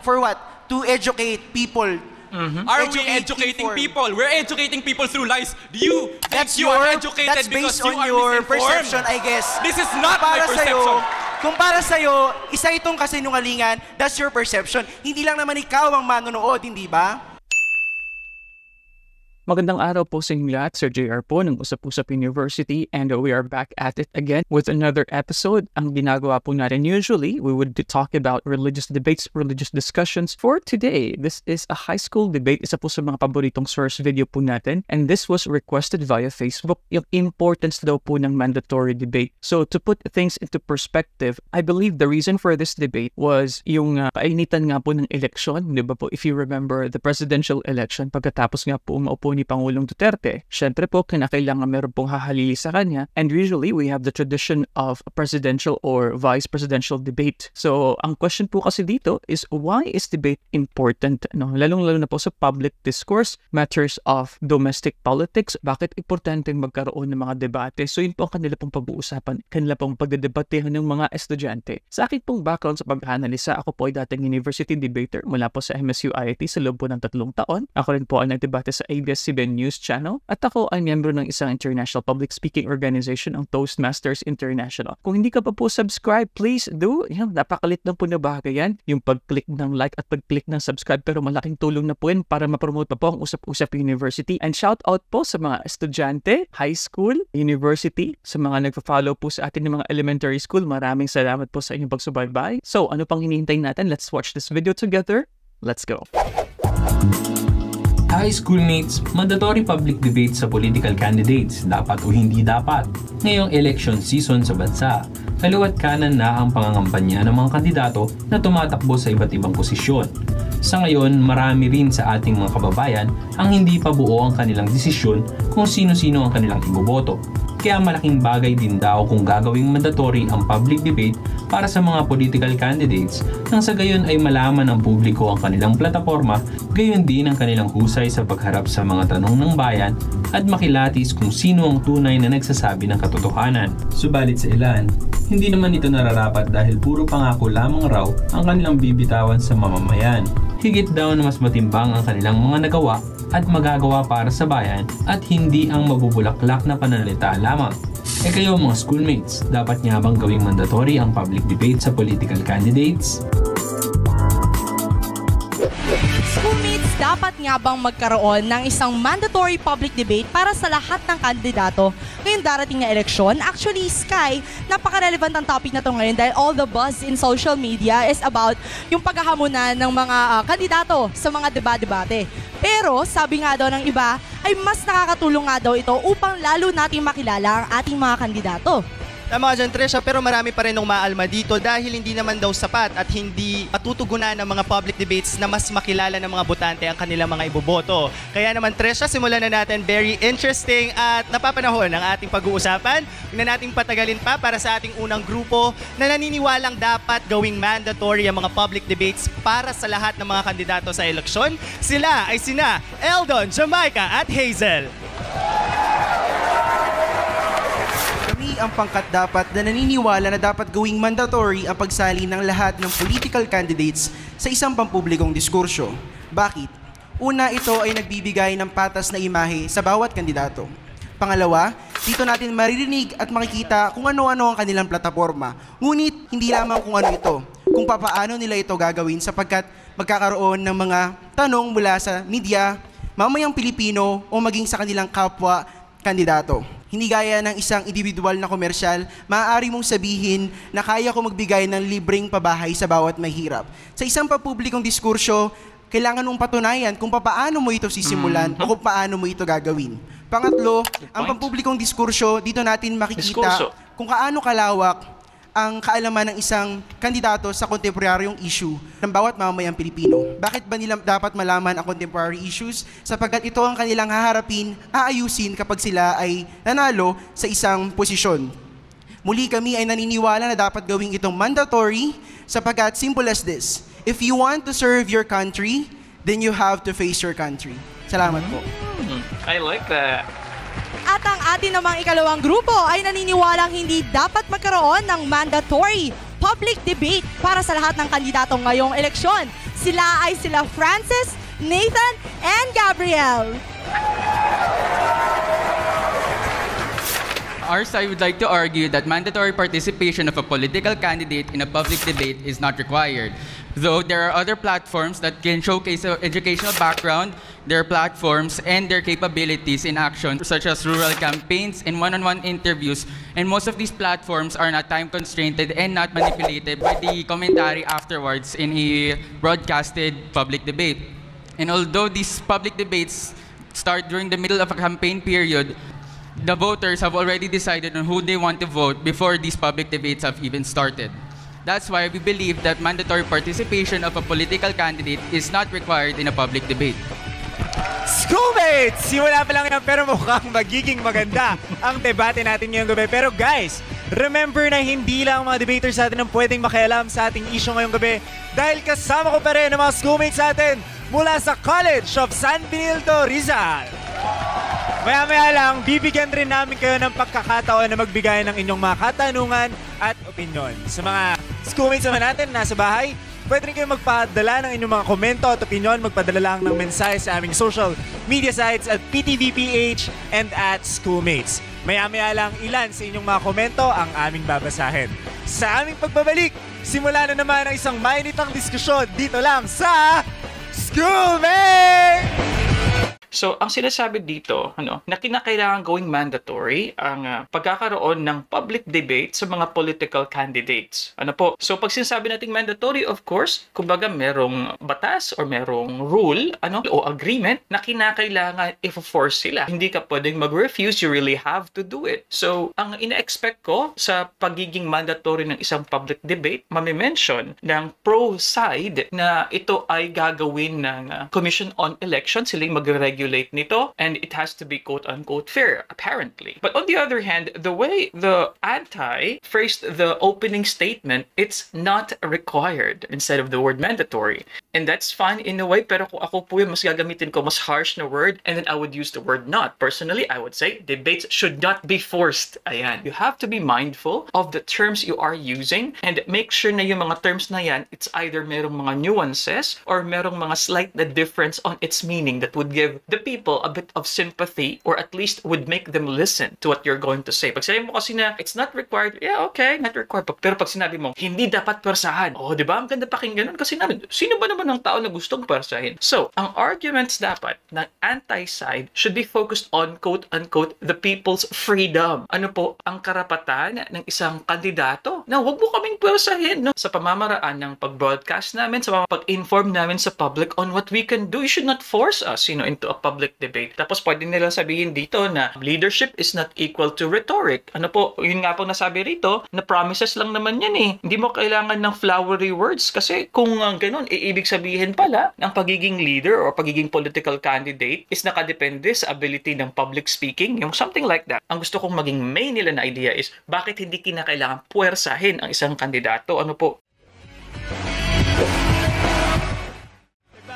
For what? To educate people. Are we educating people? We're educating people through lies. Do you think you are educated that's because based you on are your misinformed? perception, I guess. This is not my perception. Kung para sa'yo, isa itong kasinungalingan, that's your perception. Hindi lang naman ikaw ang manonood, hindi ba? Magandang araw po sa inyo lahat, Sir JR po ng Usap-Usap University, and we are back at it again with another episode. Ang ginagawa po natin usually, we would talk about religious debates, religious discussions. For today, this is a high school debate, isa po sa mga paboritong source video po natin, and this was requested via Facebook, yung importance daw po ng mandatory debate. So to put things into perspective, I believe the reason for this debate was yung kainitan nga po ng eleksyon, di ba po? If you remember the presidential election, pagkatapos nga po umaupo ni Pangulong Duterte, syempre po kinakailangan meron pong hahalili sa kanya, and usually we have the tradition of a presidential or vice presidential debate. So ang question po kasi dito is, why is debate important? Lalong-lalo na po sa public discourse, matters of domestic politics, bakit importante magkaroon ng mga debate? So yun po ang kanila pong pag-uusapan, kanila pong pagdedebatehan ng mga estudyante. Sa akin pong background sa pag-analisa, ako po ay dating university debater mula po sa MSU IIT sa loob po ng 3 taon. Ako rin po ay nagdebate sa ABS-CBN News Channel, at ako ay miyembro ng isang international public speaking organization, ang Toastmasters International. Kung hindi ka pa po subscribe, please do. Yan, napakalit lang po na bagay yan, yung pag-click ng like at pag-click ng subscribe, pero malaking tulong na po yan para ma-promote pa po ang Usap-Usap University. And shout out po sa mga estudyante, high school, university, sa mga nagpa-follow po sa atin ng mga elementary school. Maraming salamat po sa inyong pagsubaybay. So ano pang hinihintay natin? Let's watch this video together. Let's go. Hi schoolmates, mandatory public debate sa political candidates, dapat o hindi dapat. Ngayong election season sa bansa, kaliwat kanan na ang pangangampanya ng mga kandidato na tumatakbo sa iba't ibang posisyon. Sa ngayon, marami rin sa ating mga kababayan ang hindi pa buo ang kanilang desisyon kung sino-sino ang kanilang iboboto. Kaya malaking bagay din daw kung gagawing mandatory ang public debate para sa mga political candidates nang sa gayon ay malaman ng publiko ang kanilang plataforma, gayon din ang kanilang husay sa pagharap sa mga tanong ng bayan at makilatis kung sino ang tunay na nagsasabi ng katotohanan. Subalit sa ilan, hindi naman ito nararapat dahil puro pangako lamang raw ang kanilang bibitawan sa mamamayan. Higit daw na mas matimbang ang kanilang mga nagawa at magagawa para sa bayan at hindi ang mabubulaklak na pananalita lamang. Kayo mga schoolmates, dapat nga bang gawing mandatory ang public debate sa political candidates? Schoolmates, dapat nga bang magkaroon ng isang mandatory public debate para sa lahat ng kandidato ngayong darating na eleksyon? Actually, Sky, napaka-relevant ang topic na to ngayon dahil all the buzz in social media is about yung paghahamunan ng mga kandidato sa mga debate-debate. Pero sabi nga daw ng iba ay mas nakakatulong nga daw ito upang lalo nating makilala ang ating mga kandidato. Tama ka dyan, Tresha, pero marami pa rin ng maalma dito dahil hindi naman daw sapat at hindi matutugunan ng mga public debates na mas makilala ng mga botante ang kanilang mga iboboto. Kaya naman, Tresha, simulan na natin. Very interesting at napapanahon ang ating pag-uusapan. Huwag na nating patagalin pa para sa ating unang grupo na naniniwalang dapat gawing mandatory ang mga public debates para sa lahat ng mga kandidato sa eleksyon. Sila ay sina Eldon, Jamaica at Hazel. Ang pangkat dapat na naniniwala na dapat gawing mandatory ang pagsali ng lahat ng political candidates sa isang pampublikong diskurso. Bakit? Una, ito ay nagbibigay ng patas na imahe sa bawat kandidato. Pangalawa, dito natin maririnig at makikita kung ano-ano ang kanilang plataforma. Ngunit, hindi lamang kung ano ito, kung papaano nila ito gagawin sapagkat magkakaroon ng mga tanong mula sa media, mamayang Pilipino o maging sa kanilang kapwa kandidato. Hindi gaya ng isang individual na komersyal, maaari mong sabihin na kaya ko magbigay ng libreng pabahay sa bawat mahirap. Sa isang pampublikong diskurso, kailangan mong patunayan kung paano mo ito sisimulan o kung paano mo ito gagawin. Pangatlo, ang pampublikong diskurso, dito natin makikita kung kaano kalawak ang kaalaman ng isang kandidato sa kontemporaryong issue ng bawat mamamayang Pilipino. Bakit ba nila dapat malaman ang contemporary issues? Sapagkat ito ang kanilang haharapin, aayusin kapag sila ay nanalo sa isang posisyon. Muli kami ay naniniwala na dapat gawing itong mandatory sapagkat simple as this. If you want to serve your country, then you have to face your country. Salamat po. I like that. At ang atin namang ikalawang grupo ay naniniwalang hindi dapat magkaroon ng mandatory public debate para sa lahat ng kandidato ngayong eleksyon. Sila ay sila Francis, Nathan, and Gabriel. Our side would like to argue that mandatory participation of a political candidate in a public debate is not required. Though there are other platforms that can showcase an educational background, their platforms, and their capabilities in action, such as rural campaigns and one-on-one interviews. And most of these platforms are not time-constrained and not manipulated by the commentary afterwards in a broadcasted public debate. And although these public debates start during the middle of a campaign period, the voters have already decided on who they want to vote before these public debates have even started. That's why we believe that mandatory participation of a political candidate is not required in a public debate. Schoolmates! Simula pa lang yan pero mukhang magiging maganda ang debate natin ngayong gabi. Pero guys, remember na hindi lang mga debaters natin ang pwedeng makialam sa ating issue ngayong gabi dahil kasama ko pa rin ang mga schoolmates natin mula sa College of San Benilde, Rizal. Maya-maya lang, bibigyan rin namin kayo ng pagkakataon na magbigay ng inyong mga katanungan at opinion. Sa mga schoolmates naman natin nasa bahay, pwede rin kayo magpadala ng inyong mga komento at opinion. Magpadala lang ng mensahe sa aming social media sites at PTVPH and at Schoolmates. Maya-maya lang ilan sa inyong mga komento ang aming babasahin. Sa aming pagbabalik, simula na naman ang isang mainitang diskusyon dito lang sa Schoolmates! So, ang sinasabi dito, na kinakailangan gawing mandatory ang pagkakaroon ng public debate sa mga political candidates. So, pag sinasabi nating mandatory, of course, kumbaga merong batas or merong rule, o agreement na kinakailangan i-force sila. Hindi ka pwedeng mag-refuse, you really have to do it. So, ang ina-expect ko sa pagiging mandatory ng isang public debate, mamimension ng pro side na ito ay gagawin ng Commission on Elections, sila mag-regulate nito, and it has to be quote-unquote fair, apparently. But on the other hand, the way the anti phrased the opening statement, it's not required instead of the word mandatory. And that's fine in a way, pero kung ako po yung mas gagamitin ko, mas harsh na word, and then I would use the word not. Personally, I would say debates should not be forced. Ayan. You have to be mindful of the terms you are using and make sure na yung mga terms na yan, it's either merong mga nuances or merong mga slight na difference on its meaning that would give the people a bit of sympathy or at least would make them listen to what you're going to say. Pag sinabi mo kasi na it's not required, yeah, okay, not required. Pero pag sinabi mo, hindi dapat pwersahan. Oh, di ba? Ang ganda pakinggan nun kasi namin, sino ba naman ang tao na gustong pwersahin? So, ang arguments dapat ng anti-side should be focused on quote-unquote the people's freedom. Ano po ang karapatan ng isang kandidato na wag mo kaming pwersahin, no? Sa pamamaraan ng pag-broadcast namin, sa pag-inform namin sa public on what we can do. You should not force us, into a public debate. Tapos pwede nila sabihin dito na leadership is not equal to rhetoric. Yun nga po nasabi rito, na promises lang naman yan eh. Hindi mo kailangan ng flowery words kasi kung ganun, ibig sabihin pala ng pagiging leader or pagiging political candidate is nakadepende sa ability ng public speaking, yung something like that. Ang gusto kong maging main nila na idea is bakit hindi kinakailangan puwersahin ang isang kandidato.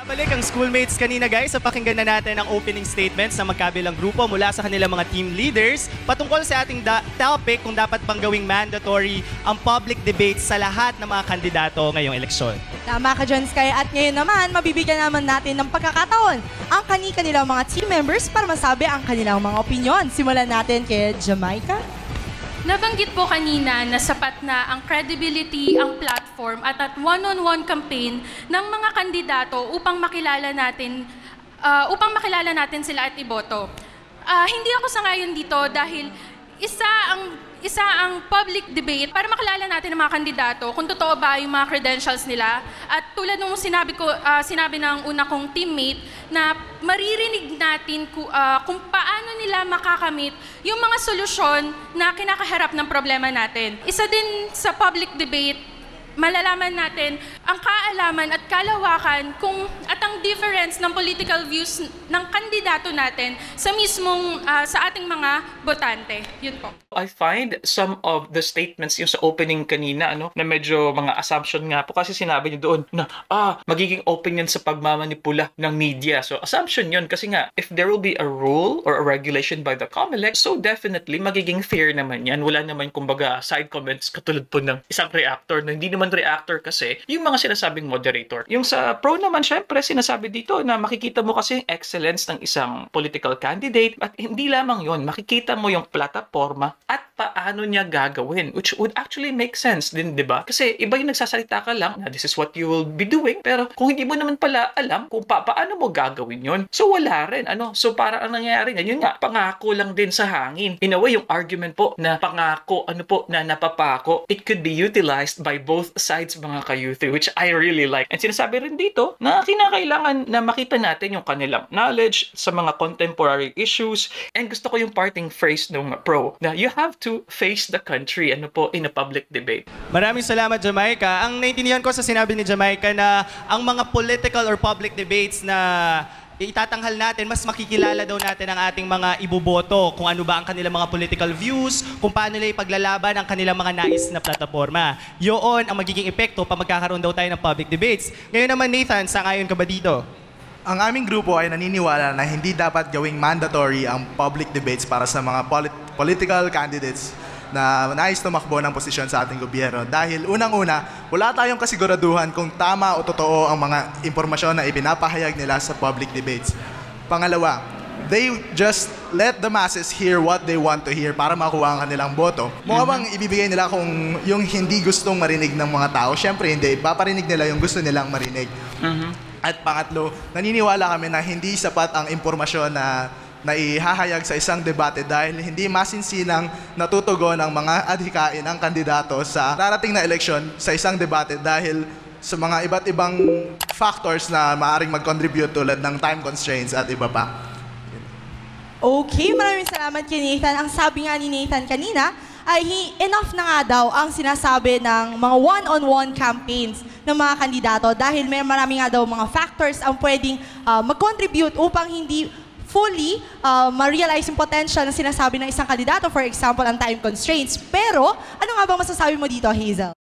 Balik ang schoolmates kanina guys sa pakinggan na natin ang opening statements ng magkabilang grupo mula sa kanilang mga team leaders patungkol sa ating topic kung dapat bang gawing mandatory ang public debate sa lahat ng mga kandidato ngayong eleksyon. Tama ka dyan, Sky. At ngayon naman, mabibigyan naman natin ng pagkakataon ang kanilang mga team members para masabi ang kanilang mga opinion. Simulan natin kay Jamaica. Nabanggit po kanina na sapat na ang credibility, ang platform at one-on-one campaign ng mga kandidato upang makilala natin sila at iboto. Hindi ako sangayon dito dahil isa ang public debate para makilala natin ang mga kandidato kung totoo ba yung mga credentials nila. At tulad nung sinabi ng una kong teammate na maririnig natin kung paano nila makakamit yung mga solusyon na kinakaharap ng problema natin. Isa din sa public debate, malalaman natin ang kaalaman at kalawakan at ang difference ng political views ng kandidato natin sa mismong sa ating mga botante. Yun po. I find some of the statements yung sa opening kanina, na medyo mga assumption nga po kasi sinabi niyo doon na magiging open yan sa pagmamanipula ng media. So assumption yun kasi nga if there will be a rule or a regulation by the COMELEC, so definitely magiging fair naman yan. Wala naman kumbaga side comments katulad po ng isang reactor na hindi naman reactor kasi yung mga sinasabing moderator. Yung sa pro naman, syempre sinasabi dito na makikita mo kasi yung excellence ng isang political candidate at hindi lamang yon, makikita mo yung plataforma at paano niya gagawin, which would actually make sense din, di ba? Kasi iba yung nagsasalita ka lang na this is what you will be doing, pero kung hindi mo naman pala alam kung paano mo gagawin yon, so wala rin. So para ang nangyayari yun nga, pangako lang din sa hangin. In a way, yung argument po na pangako, na napapako, it could be utilized by both sides mga ka-youth, which I really like. And sinasabi rin dito na kinakailangan na makita natin yung kanilang knowledge sa mga contemporary issues. And gusto ko yung parting phrase ng pro na you have to face the country in a public debate. Maraming salamat, Jamaica. Ang naintindihan ko sa sinabi ni Jamaica na ang mga political or public debates na itatanghal natin, mas makikilala daw natin ang ating mga iboboto, kung ano ba ang kanilang mga political views, kung paano nila ipaglalaban ang kanilang mga nais na plataforma. Yun ang magiging epekto pa magkakaroon daw tayo ng public debates. Ngayon naman, Nathan, sang-ayon ka ba dito? Ang aming grupo ay naniniwala na hindi dapat gawing mandatory ang public debates para sa mga political candidates na nais tumakbo ng posisyon sa ating gobyerno. Dahil unang-una, wala tayong kasiguraduhan kung tama o totoo ang mga impormasyon na ipinapahayag nila sa public debates. Pangalawa, they just let the masses hear what they want to hear para makuha ang kanilang boto. Mukha bang ibibigay nila kung yung hindi gustong marinig ng mga tao? Siyempre hindi, paparinig nila yung gusto nilang marinig. At pangatlo, naniniwala kami na hindi sapat ang impormasyon na ihahayag sa isang debate dahil hindi masinsinang natutugon ang mga adhikain ng kandidato sa darating na eleksyon sa isang debate dahil sa mga iba't ibang factors na maaaring mag-contribute tulad ng time constraints at iba pa. Okay, maraming salamat kay Nathan. Ang sabi nga ni Nathan kanina ay enough na nga daw ang sinasabi ng mga one-on-one campaigns ng mga kandidato dahil may marami nga daw mga factors ang pwedeng mag-contribute upang hindi fully ma-realize yung potential na sinasabi ng isang kandidato, for example, ang time constraints. Pero, ano nga bang masasabi mo dito, Hazel?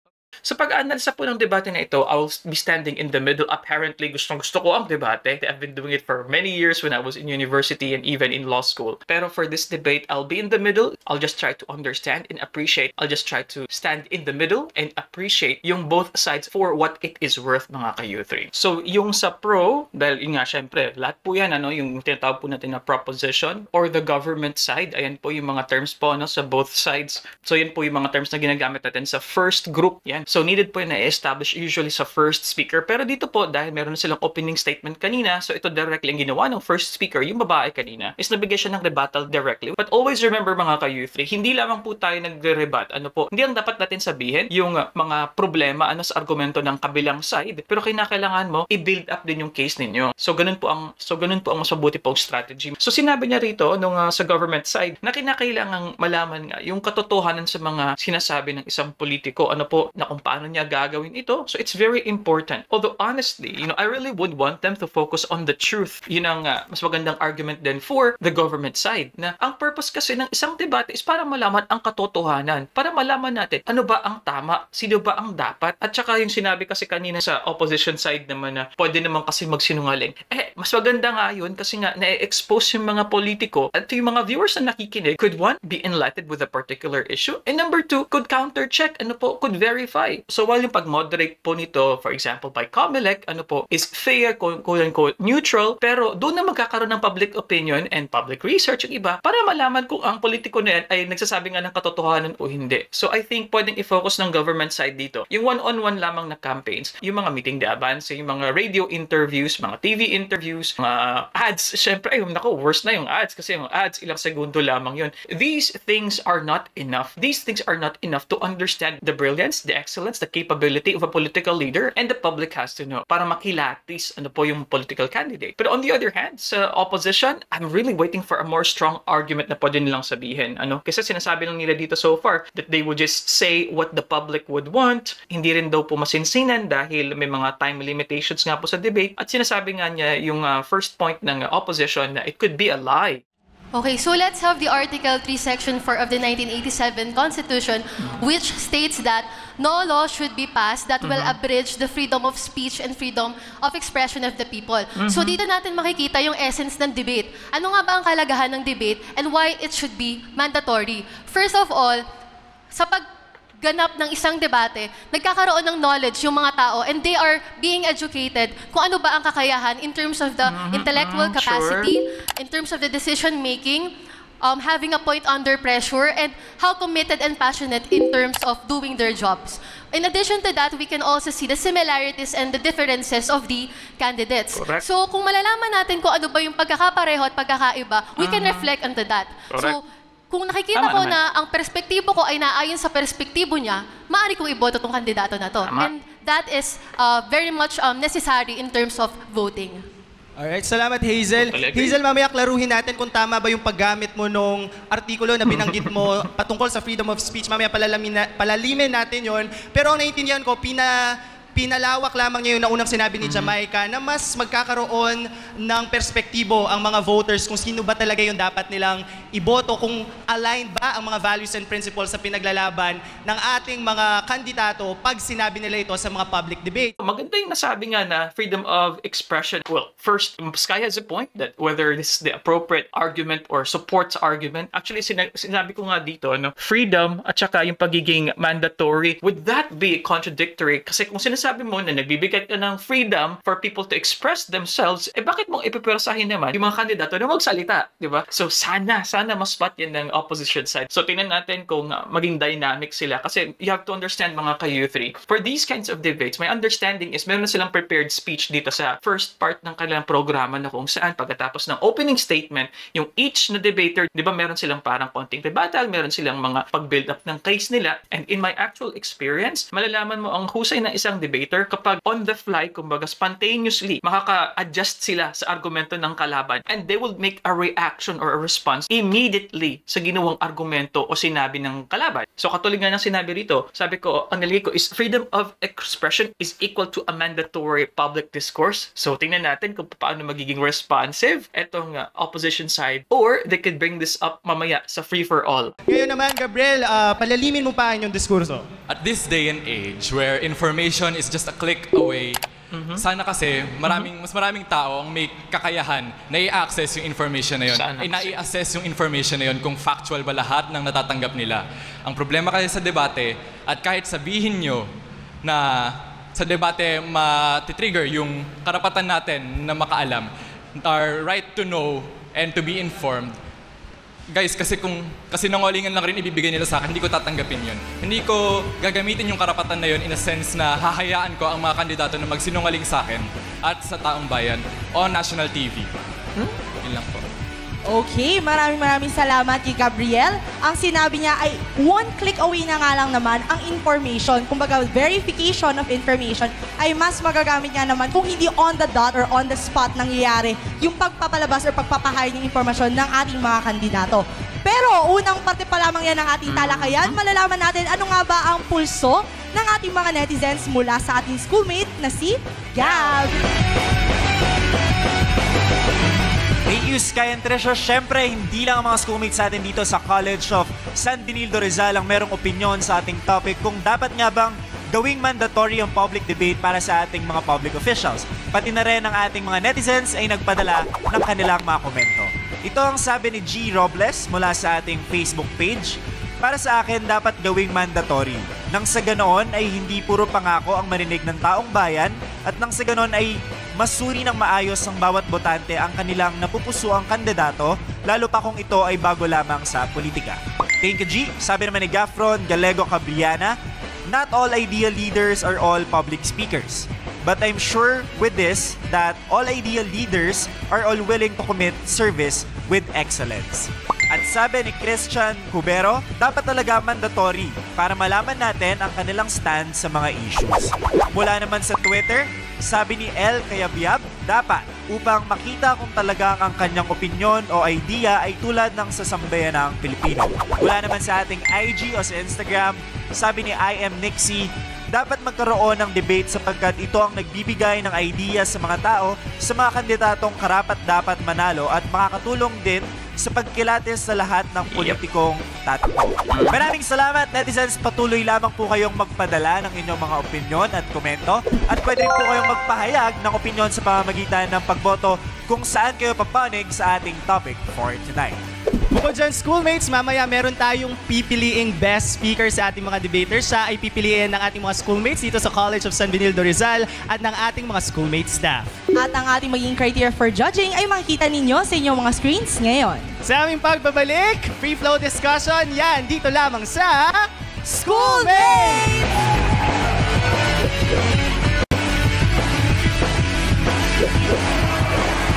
Sa pag-aanalisa po ng debate na ito, I'll be standing in the middle. Apparently, gustong-gusto ko ang debate. I've been doing it for many years when I was in university and even in law school. Pero for this debate, I'll be in the middle. I'll just try to understand and appreciate. I'll just try to stand in the middle and appreciate yung both sides for what it is worth, mga ka-U3. So, yung sa pro, dahil yun nga, syempre, lahat po yan, yung tinatawag po natin na proposition or the government side. Ayan po yung mga terms po sa both sides. So, yan po yung mga terms na ginagamit natin sa first group. Yan. So, needed po na i-establish usually sa first speaker. Pero dito po, dahil meron silang opening statement kanina, so ito directly ang ginawa ng first speaker, yung babae kanina, is nabigyan siya ng rebuttal directly. But always remember mga ka-youth, hindi lamang po tayo nagre-rebut. Hindi ang dapat natin sabihin yung mga problema sa argumento ng kabilang side. Pero kinakailangan mo i-build up din yung case ninyo. So, ganun po ang mas mabuti pong strategy. So, sinabi niya rito sa government side na kinakailangang malaman nga yung katotohanan sa mga sinasabi ng isang politiko, na kung paano niya gagawin ito. So, it's very important. Although, honestly, I really would want them to focus on the truth. Yun ang mas magandang argument din for the government side. Na ang purpose kasi ng isang debate is para malaman ang katotohanan. Para malaman natin ano ba ang tama, sino ba ang dapat. At saka yung sinabi kasi kanina sa opposition side naman na pwede naman kasi magsinungaling. Mas maganda nga yun kasi nga na-expose yung mga politiko at yung mga viewers na nakikinig could one, be enlightened with a particular issue, and number two, could counter-check, could verify. So while yung pag-moderate po nito, for example, by COMELEC, is fair, quote-unquote, neutral, pero doon na magkakaroon ng public opinion and public research yung iba para malaman kung ang politiko na yan ay nagsasabi nga ng katotohanan o hindi. So I think pwedeng i-focus ng government side dito. Yung one-on-one lamang na campaigns, yung mga meeting de avance, yung mga radio interviews, mga TV interviews, mga ads, syempre, worse na yung ads kasi yung ads, ilang segundo lamang yun. These things are not enough. These things are not enough to understand the brilliance, the excellence, the capability of a political leader, and the public has to know para makilatis yung political candidate. But on the other hand, sa opposition, I'm really waiting for a more strong argument na pwede nilang sabihin. Kasi sinasabi lang nila dito so far that they would just say what the public would want. Hindi rin daw po masinsinan dahil may mga time limitations nga po sa debate. At sinasabi nga niya yung first point ng opposition na it could be a lie. Okay, so let's have the Article 3, Section 4 of the 1987 Constitution, which states that no law should be passed that will abridge the freedom of speech and freedom of expression of the people. So dito natin makikita yung essence ng debate. Ano nga ba ang kalagahan ng debate and why it should be mandatory? First of all, sa pagganap ng isang debate, nagkakaroon ng knowledge yung mga tao and they are being educated kung ano ba ang kakayahan in terms of the intellectual capacity, in terms of the decision-making, having a point under pressure, and how committed and passionate in terms of doing their jobs. In addition to that, we can also see the similarities and the differences of the candidates. Correct. So kung malalaman natin kung ano ba yung pagkakapareho at pagkakaiba, we can reflect onto that. So kung nakikita ko na ang perspektibo ko ay naayon sa perspektibo niya, maaari kong iboto tong kandidato na to. And that is very much necessary in terms of voting. Alright, salamat Hazel. Hazel, mamaya klaruhin natin kung tama ba yung paggamit mo nung artikulo na binanggit mo patungkol sa freedom of speech. Mamaya palalimin natin yon. Pero ang naiintindihan ko, pinalawak lamang niya yung naunang sinabi ni Jamaica na mas magkakaroon ng perspektibo ang mga voters kung sino ba talaga yung dapat nilang iboto, kung aligned ba ang mga values and principles sa pinaglalaban ng ating mga kandidato pag sinabi nila ito sa mga public debate. Maganda yung nasabi nga na freedom of expression. Well, first, Sky has a point that whether this is the appropriate argument or supports argument. Actually, sinabi ko nga dito, no, freedom at saka yung pagiging mandatory, would that be contradictory? Kasi kung sinasabi mo na nagbibigay ka ng freedom for people to express themselves, bakit mong ipipersahin naman yung mga kandidato na magsalita, di ba? So sana mas spot yan ng opposition side. So tingnan natin kung maging dynamic sila. Kasi you have to understand mga ka-U3, for these kinds of debates, my understanding is meron na silang prepared speech dito sa first part ng kanilang programa na kung saan pagkatapos ng opening statement, yung each na debater, di ba meron silang parang konting rebuttal, meron silang mga pag-build up ng case nila. And in my actual experience, malalaman mo ang husay ng isang debater kapag on the fly, kumbaga spontaneously, makaka-adjust sila sa argumento ng kalaban and they will make a reaction or a response immediately sa ginawang argumento o sinabi ng kalaban. So katulad nga ng sinabi rito, sabi ko, ang nilagay ko is freedom of expression is equal to a mandatory public discourse. So tingnan natin kung paano magiging responsive etong opposition side, or they could bring this up mamaya sa free-for-all. Ngayon naman, Gabriel, palalimin mo pa yung diskurso. At this day and age where information is just a click away, sana kasi mas maraming tao ang may kakayahan na i-access yung information na yun, ay na-i-assess yung information na yun kung factual ba lahat ng natatanggap nila. Ang problema kasi sa debate, at kahit sabihin nyo na sa debate matitrigger yung karapatan natin na makaalam, our right to know and to be informed, guys, kasi kung kasinungalingan lang rin ibibigay nila sa akin, hindi ko tatanggapin yun. Hindi ko gagamitin yung karapatan na yun in a sense na hahayaan ko ang mga kandidato na magsinungaling sa akin at sa taong bayan on national TV. Yun lang po. Okay, maraming salamat kay Gabriel. Ang sinabi niya ay one click away na nga lang naman ang information. Kumbaga, verification of information ay mas magagamit nga naman kung hindi on the dot or on the spot nangyayari yung pagpapalabas or pagpapahayag ng impormasyon ng ating mga kandidato. Pero unang parte pa lamang yan ng ating talakayan, malalaman natin ano nga ba ang pulso ng ating mga netizens mula sa ating schoolmate na si Gab. Thank you, Sky and Trisha. Siyempre, hindi lang ang mga schoolmates sa atin dito sa College of San Benildo Rizal ang merong opinion sa ating topic kung dapat nga bang gawing mandatory ang public debate para sa ating mga public officials. Pati na rin ang ating mga netizens ay nagpadala ng kanilang mga komento. Ito ang sabi ni G. Robles mula sa ating Facebook page. Para sa akin, dapat gawing mandatory. Nang sa ganoon ay hindi puro pangako ang marinig ng taong bayan at nang sa ganoon ay masuri ng maayos ang bawat botante ang kanilang napupusuang kandidato, lalo pa kung ito ay bago lamang sa politika. Thank you, G. Sabi naman ni Gaffron Galego Cabriana, not all ideal leaders are all public speakers. But I'm sure with this that all ideal leaders are all willing to commit service with excellence. At sabi ni Christian Cubero, dapat talaga mandatory para malaman natin ang kanilang stand sa mga issues. Mula naman sa Twitter, sabi ni El Kayabyab, dapat upang makita kung talagang ang kanyang opinyon o idea ay tulad ng sasambayanang Pilipino. Mula naman sa ating IG o sa Instagram, sabi ni I am Nixie, dapat magkaroon ng debate sapagkat ito ang nagbibigay ng idea sa mga tao sa mga kandidatong karapat dapat manalo at makakatulong din sa pagkilatis sa lahat ng politikong tatakbo. Maraming salamat, netizens. Patuloy lamang po kayong magpadala ng inyong mga opinyon at komento at pwede rin po kayong magpahayag ng opinyon sa pamamagitan ng pagboto kung saan kayo papanig sa ating topic for tonight. Bukod dyan, schoolmates, mamaya meron tayong pipiliing best speaker sa ating mga debaters. Siya ay pipiliin ng ating mga schoolmates dito sa College of San Benildo Rizal at ng ating mga schoolmate staff. At ang ating maging criteria for judging ay makikita ninyo sa inyong mga screens ngayon. Sa aming pagbabalik, free flow discussion, yan dito lamang sa Schoolmates!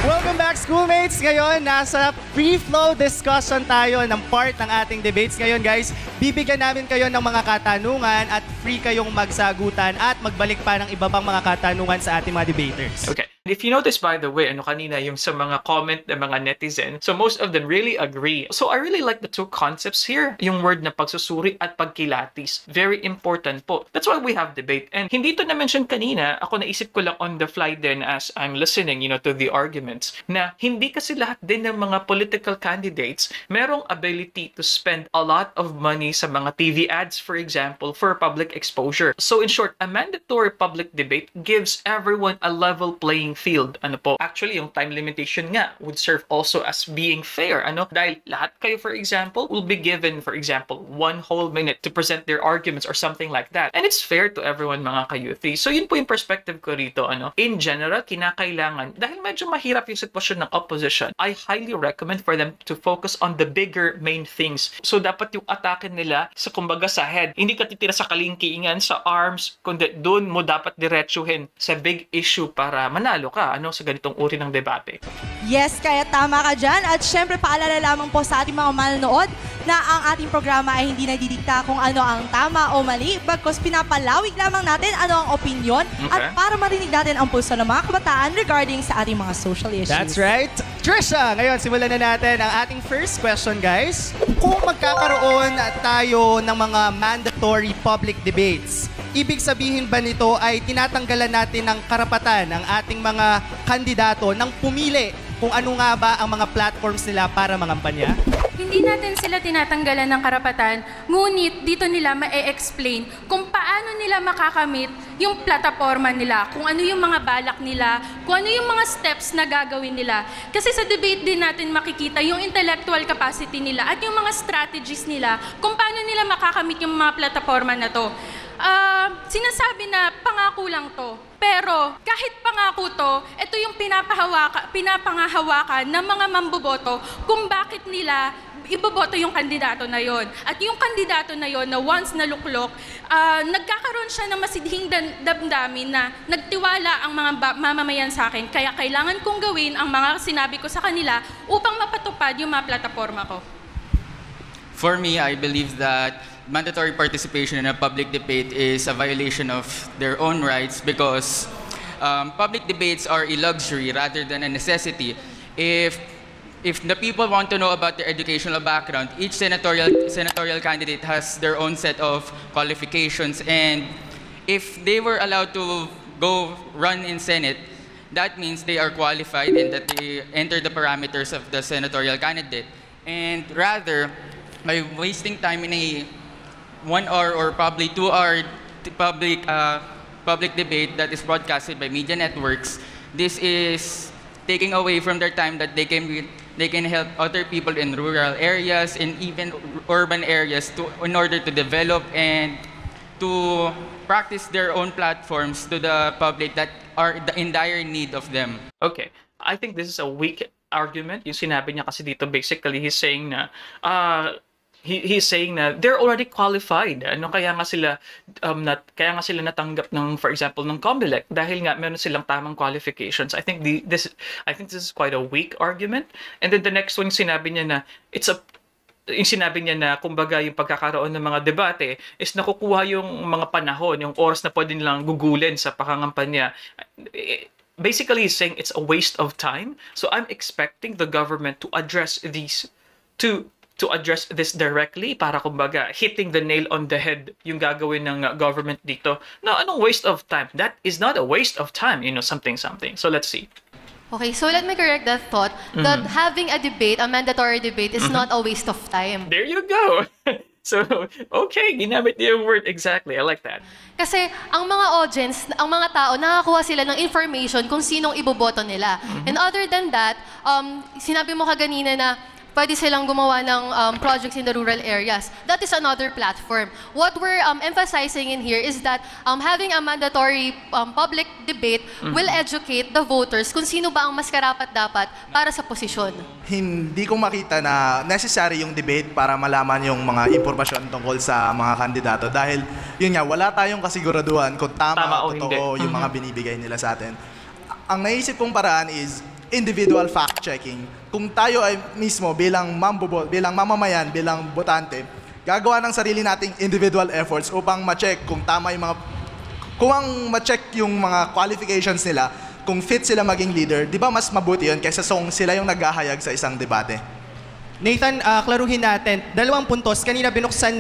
Welcome back, schoolmates! Ngayon, nasa free flow discussion tayo ng part ng ating debates. Ngayon, guys, bibigyan namin kayo ng mga katanungan at free kayong magsagutan at magbalik pa ng iba pang mga katanungan sa ating mga debaters. Okay. If you notice, by the way, kanina yung sa mga comment ng mga netizen, so most of them really agree. So I really like the two concepts here. Yung word na pagsusuri at pagkilatis. Very important po. That's why we have debate. And hindi to na-mention kanina, ako naisip ko lang on the fly din as I'm listening, to the arguments, na hindi kasi lahat din ng mga political candidates merong ability to spend a lot of money sa mga TV ads, for example, for public exposure. So in short, a mandatory public debate gives everyone a level playing field. Actually, yung time limitation nga would serve also as being fair. Dahil lahat kayo, for example, will be given, for example, 1 whole minute to present their arguments or something like that. And it's fair to everyone, mga ka-youthi. So yun po yung perspective ko rito. In general, kinakailangan, dahil medyo mahirap yung sitwasyon ng opposition, I highly recommend for them to focus on the bigger main things. So dapat yung atake nila sa kumbaga sa head. Hindi ka titira sa kalingkiingan, sa arms, kundi doon mo dapat diretsuhin sa big issue para manalo ka sa ganitong uri ng debate. Yes, kaya tama ka dyan. At syempre, paalala lamang po sa ating mga manonood na ang ating programa ay hindi nagdidikta kung ano ang tama o mali, bagkus pinapalawig lamang natin ano ang opinion at para marinig natin ang pulso ng mga kabataan regarding sa ating mga social issues. That's right. Trisha, ngayon simulan na natin ang ating first question, guys. Kung magkakaroon tayo ng mga mandatory public debates, ibig sabihin ba nito ay tinatanggalan natin ng karapatan ng ating mga kandidato ng pumili kung ano nga ba ang mga platforms nila para mangampanya? Hindi natin sila tinatanggalan ng karapatan, ngunit dito nila ma-explain kung paano nila makakamit yung plataforma nila, kung ano yung mga balak nila, kung ano yung mga steps na gagawin nila. Kasi sa debate din natin makikita yung intellectual capacity nila at yung mga strategies nila kung paano nila makakamit yung mga plataforma na to. Sinasabi na pangako lang to. Pero kahit pangako to, ito yung pinapangahawakan ng mga mamboboto kung bakit nila iboboto yung kandidato na yon. At yung kandidato na yon na once naluklok, nagkakaroon siya ng masidhing damdamin na nagtiwala ang mga mamamayan sa akin. Kaya kailangan kong gawin ang mga sinabi ko sa kanila upang mapatupad yung mga plataforma ko. For me, I believe that mandatory participation in a public debate is a violation of their own rights because public debates are a luxury rather than a necessity. If the people want to know about their educational background, each senatorial candidate has their own set of qualifications, and if they were allowed to go run in Senate, that means they are qualified and that they enter the parameters of the senatorial candidate. And rather, by wasting time in a 1 hour or probably 2 hour public debate that is broadcasted by media networks, this is taking away from their time that they can help other people in rural areas and even urban areas in order to develop and to practice their own platforms to the public that are in dire need of them. Okay, I think this is a weak argument. Yung sinabi niya kasi dito, basically, he's saying na he's saying na they're already qualified. Kaya nga sila natanggap ng, for example, ng COMELEC dahil nga meron silang tamang qualifications. I think this is quite a weak argument. And then the next one, sinabi niya na kumbaga yung pagkakaroon ng mga debate is nakukuha yung mga panahon, yung oras na pwede nilang gugulin sa pakangampanya. Basically, he's saying it's a waste of time. So I'm expecting the government to address these to address this directly para kumbaga hitting the nail on the head yung gagawin ng government dito. Now, anong waste of time? That is not a waste of time, something. So let's see. Okay, so let me correct that thought that having a debate, a mandatory debate, is not a waste of time. There you go. So, okay, ginamit niyo yung word exactly. I like that. Kasi ang mga audience, ang mga tao, nakakuha sila ng information kung sinong iboboto nila. And other than that, sinabi mo kaganina na pwede silang gumawa ng projects in the rural areas. That is another platform. What we're emphasizing in here is that having a mandatory public debate will educate the voters kung sino ba ang mas karapat-dapat para sa posisyon. Hindi ko makita na necessary yung debate para malaman yung mga impormasyon tungkol sa mga kandidato dahil yun nga, wala tayong kasiguraduhan kung tama o totoo yung mga binibigay nila sa atin. Ang naisip kong paraan is individual fact-checking. Kung tayo ay mismo bilang mamamayan, bilang botante, gagawa ng sarili nating individual efforts upang ma-check kung tama yung ma-check yung mga qualifications nila, kung fit sila maging leader, di ba mas mabuti yun kaysa sila yung naghahayag sa isang debate? Nathan, klaruhin natin. 2 puntos. Kanina binuksan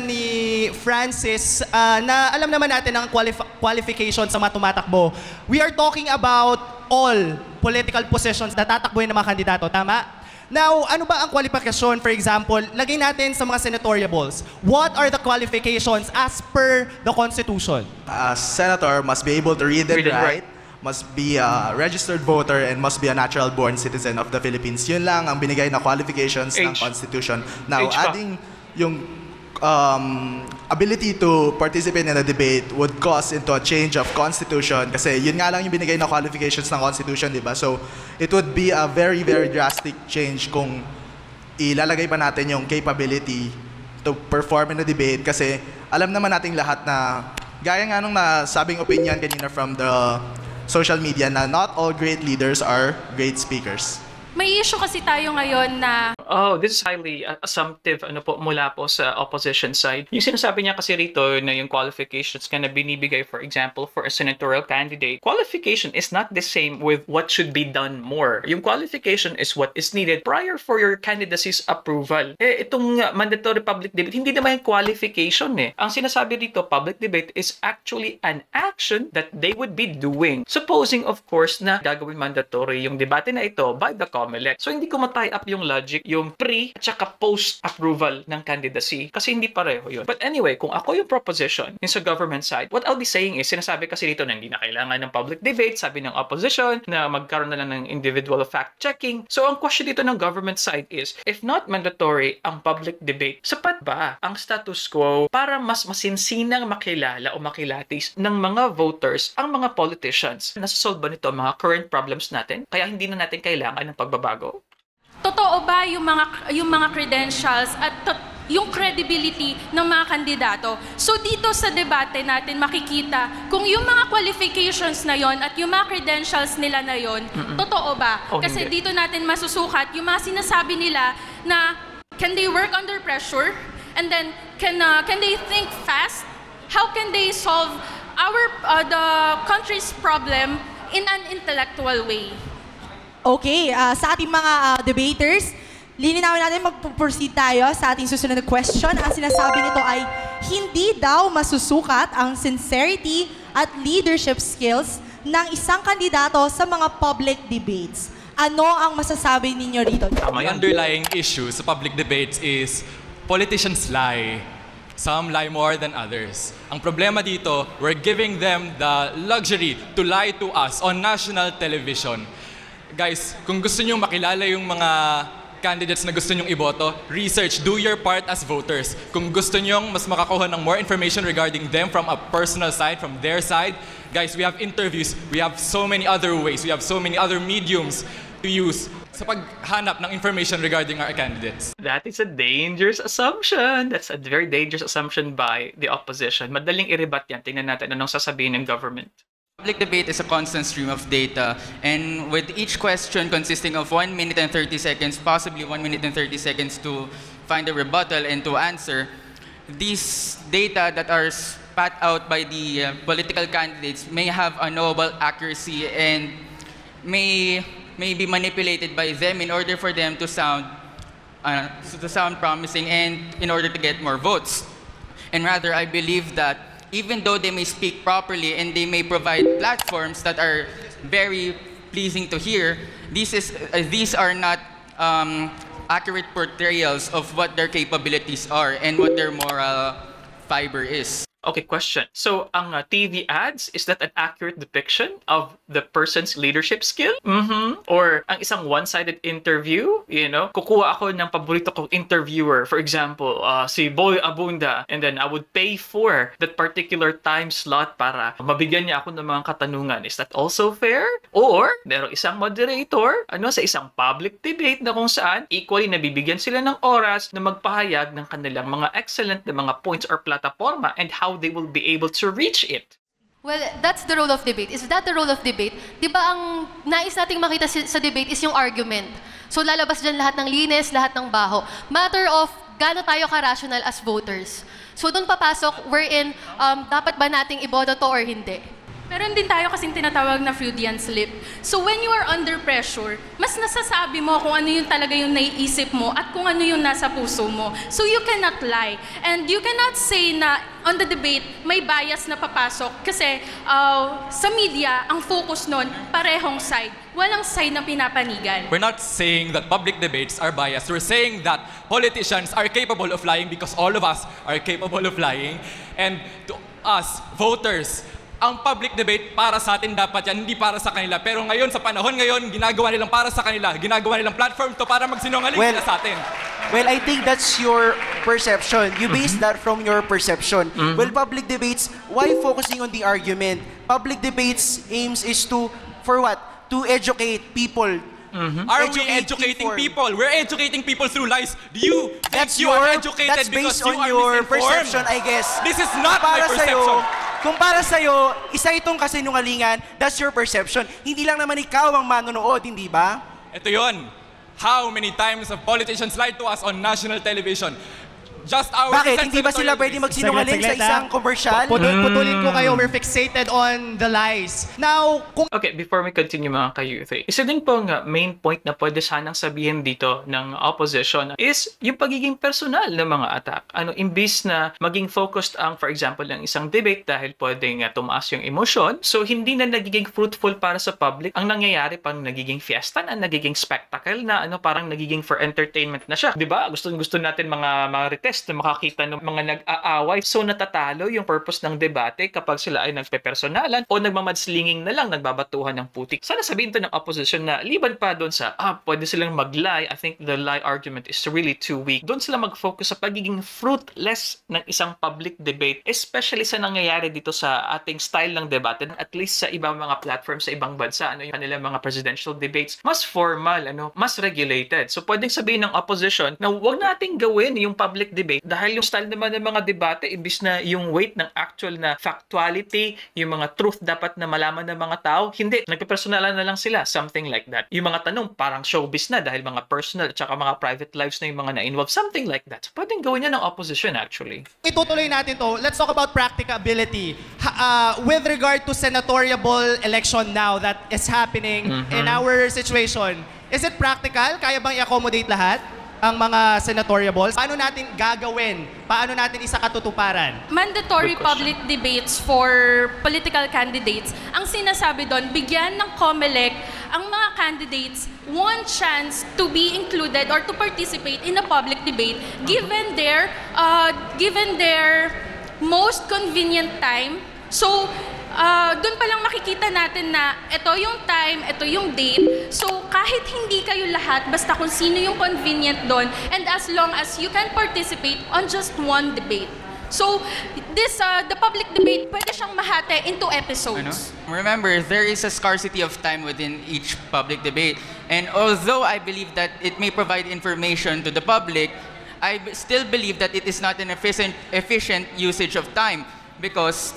ni Francis na alam naman natin ang qualification sa mga tumatakbo. We are talking about all political positions na tatakbuhin ng mga kandidato. Tama? Now, ano ba ang qualification? For example, lagay natin sa mga senatoriables. What are the qualifications as per the Constitution? A senator must be able to read and write, must be a registered voter, and must be a natural-born citizen of the Philippines. Yun lang ang binigay na qualifications ng Constitution. Now, adding yung ability to participate in a debate would cause into a change of Constitution kasi yun nga lang yung binigay na qualifications ng Constitution, di ba? So, it would be a very, very drastic change kung ilalagay pa natin yung capability to perform in a debate kasi alam naman nating lahat na gaya nga nung nasabing opinion kanina from the social media na not all great leaders are great speakers. May issue kasi tayo ngayon na this is highly assumptive mula po sa opposition side. Yung sinasabi niya kasi rito na yung qualifications na binibigay, for example, for a senatorial candidate, qualification is not the same with what should be done more. Yung qualification is what is needed prior for your candidacy's approval. Itong mandatory public debate, hindi naman yung qualification Ang sinasabi dito, public debate is actually an action that they would be doing. Supposing, of course, na gagawin mandatory yung debate na ito by the COMELEC. So, hindi ko ma-tie up yung logic, yung pre at saka post-approval ng candidacy kasi hindi pareho yun. But anyway, kung ako yung proposition sa government side, what I'll be saying is, sinasabi kasi dito na hindi na kailangan ng public debate, sabi ng opposition, na magkaroon na lang ng individual fact-checking. So, ang question dito ng government side is, if not mandatory ang public debate, sapat ba ang status quo para mas masinsinang makilala o makilatis ng mga voters ang mga politicians? Nasasolve ba nito ang mga current problems natin? Kaya hindi na natin kailangan ng pagbabago? totoo ba yung mga credentials at yung credibility ng mga kandidato. So dito sa debate natin makikita kung yung mga qualifications na yon at yung mga credentials nila na yon, totoo ba? Kasi dito natin masusukat yung mga sinasabi nila na can they work under pressure? And then can they think fast? How can they solve the country's problem in an intellectual way? Okay, sa ating mga debaters, lilinawin natin, mag-proceed tayo sa ating susunod na question. Ang sinasabi nito ay, hindi daw masusukat ang sincerity at leadership skills ng isang kandidato sa mga public debates. Ano ang masasabi ninyo rito? The underlying issue sa public debates is politicians lie. Some lie more than others. Ang problema dito, we're giving them the luxury to lie to us on national television. Guys, kung gusto nyo makilala yung mga candidates na gusto nyong iboto, research, do your part as voters. Kung gusto nyong mas makakuha ng more information regarding them from a personal side, from their side, guys, we have interviews, we have so many other ways, we have so many other mediums to use sa paghanap ng information regarding our candidates. That is a dangerous assumption. That's a very dangerous assumption by the opposition. Madaling i-rebut yan. Tingnan natin anong sasabihin ng government. Public debate is a constant stream of data, and with each question consisting of 1 minute and 30 seconds, possibly 1 minute and 30 seconds to find a rebuttal and to answer, these data that are spat out by the political candidates may have unknowable accuracy and may be manipulated by them in order for them to sound promising and in order to get more votes. And rather, I believe that even though they may speak properly and they may provide platforms that are very pleasing to hear, these are not accurate portrayals of what their capabilities are and what their moral fiber is. Okay, question. So, ang TV ads, is that an accurate depiction of the person's leadership skill? Or ang isang one-sided interview, kukuha ako ng paborito kong interviewer, for example, si Boy Abunda, and then I would pay for that particular time slot para mabigyan niya ako ng mga katanungan. Is that also fair? Or, merong isang moderator, sa isang public debate na kung saan equally nabibigyan sila ng oras na magpahayag ng kanilang mga excellent na mga points or plataforma and how they will be able to reach it. Well, that's the role of debate. Is that the role of debate? Di ba ang nais nating makita sa debate is yung argument. So lalabas dyan lahat ng linis, lahat ng baho. Matter of gaano tayo ka-rational as voters. So doon papasok wherein dapat ba nating iboto to or hindi. Meron din tayo kasing tinatawag na Freudian slip. So when you are under pressure, mas nasasabi mo kung ano yung talaga yung naiisip mo at kung ano yung nasa puso mo. So you cannot lie. And you cannot say na on the debate, may bias na papasok. Kasi sa media, ang focus nun, parehong side. Walang side na pinapanigan. We're not saying that public debates are biased. We're saying that politicians are capable of lying because all of us are capable of lying. And to us, voters, ang public debate para sa atin dapat yan, hindi para sa kanila. Pero ngayon, sa panahon ngayon, ginagawa nilang para sa kanila. Ginagawa nilang platform to para magsinungaling sila sa atin. Well, I think that's your perception. You base that from your perception. Well, public debates, why focusing on the argument? Public debates aims is for what? To educate people. Are we educating people? We're educating people through lies. Do you think you are educated because you are your misinformed? perception, I guess. This is not my perception. Kung para sa'yo, isa itong kasinungalingan, that's your perception. Hindi lang naman ikaw ang manonood, hindi ba? Ito yon. How many times have politicians lied to us on national television? Just our Bakit? Hindi ba sila pwede magsinungaling sa isang commercial? Putulin ko kayo, we're fixated on the lies. Now, Okay, before we continue mga ka-youth, isa din pong main point na pwede sanang sabihin dito ng opposition is yung pagiging personal ng mga attack. Imbis na maging focused ang, for example, ng isang debate dahil pwedeng tumaas yung emosyon, so hindi na nagiging fruitful para sa public. Ang nangyayari pang nagiging fiesta na, nagiging spectacle na, parang nagiging for entertainment na siya. Diba? Gusto natin mga retest na makakita ng mga nag-aaway. So natatalo yung purpose ng debate kapag sila ay nagpepersonalan o nagmamadslinging na lang, nagbabatuhan ng putik. Sana sabihin to ng opposition na liban pa doon sa pwede silang mag-lie. I think the lie argument is really too weak. Doon sila mag-focus sa pagiging fruitless ng isang public debate, especially sa nangyayari dito sa ating style ng debate. At least sa ibang mga platforms sa ibang bansa, yung kanilang mga presidential debates, mas formal, mas regulated. So pwedeng sabihin ng opposition na huwag nating gawin yung public debate dahil yung style naman ng mga debate, ibis na yung weight ng actual na factuality, yung mga truth dapat na malaman ng mga tao, hindi. Nagpepersonalan na lang sila, something like that. Yung mga tanong, parang showbiz na dahil mga personal at saka mga private lives na yung mga na-involve, something like that. So, pwedeng gawin yan ng opposition actually. itutuloy natin to. Let's talk about practicability. With regard to senatorial election now that is happening in our situation, is it practical? Kaya bang i-accommodate lahat ang mga senatoriables? Paano natin gagawin? Paano natin isakatutuparan? Mandatory public debates for political candidates. Ang sinasabi doon, bigyan ng COMELEC ang mga candidates one chance to be included or to participate in a public debate given their most convenient time. So, doon pa lang makikita natin na ito yung time, ito yung date. So, kahit hindi kayo lahat, basta kung sino yung convenient doon, and as long as you can participate on just one debate. So, the public debate, pwede siyang mahati into episodes. Remember, there is a scarcity of time within each public debate. And although I believe that it may provide information to the public, I still believe that it is not an efficient usage of time because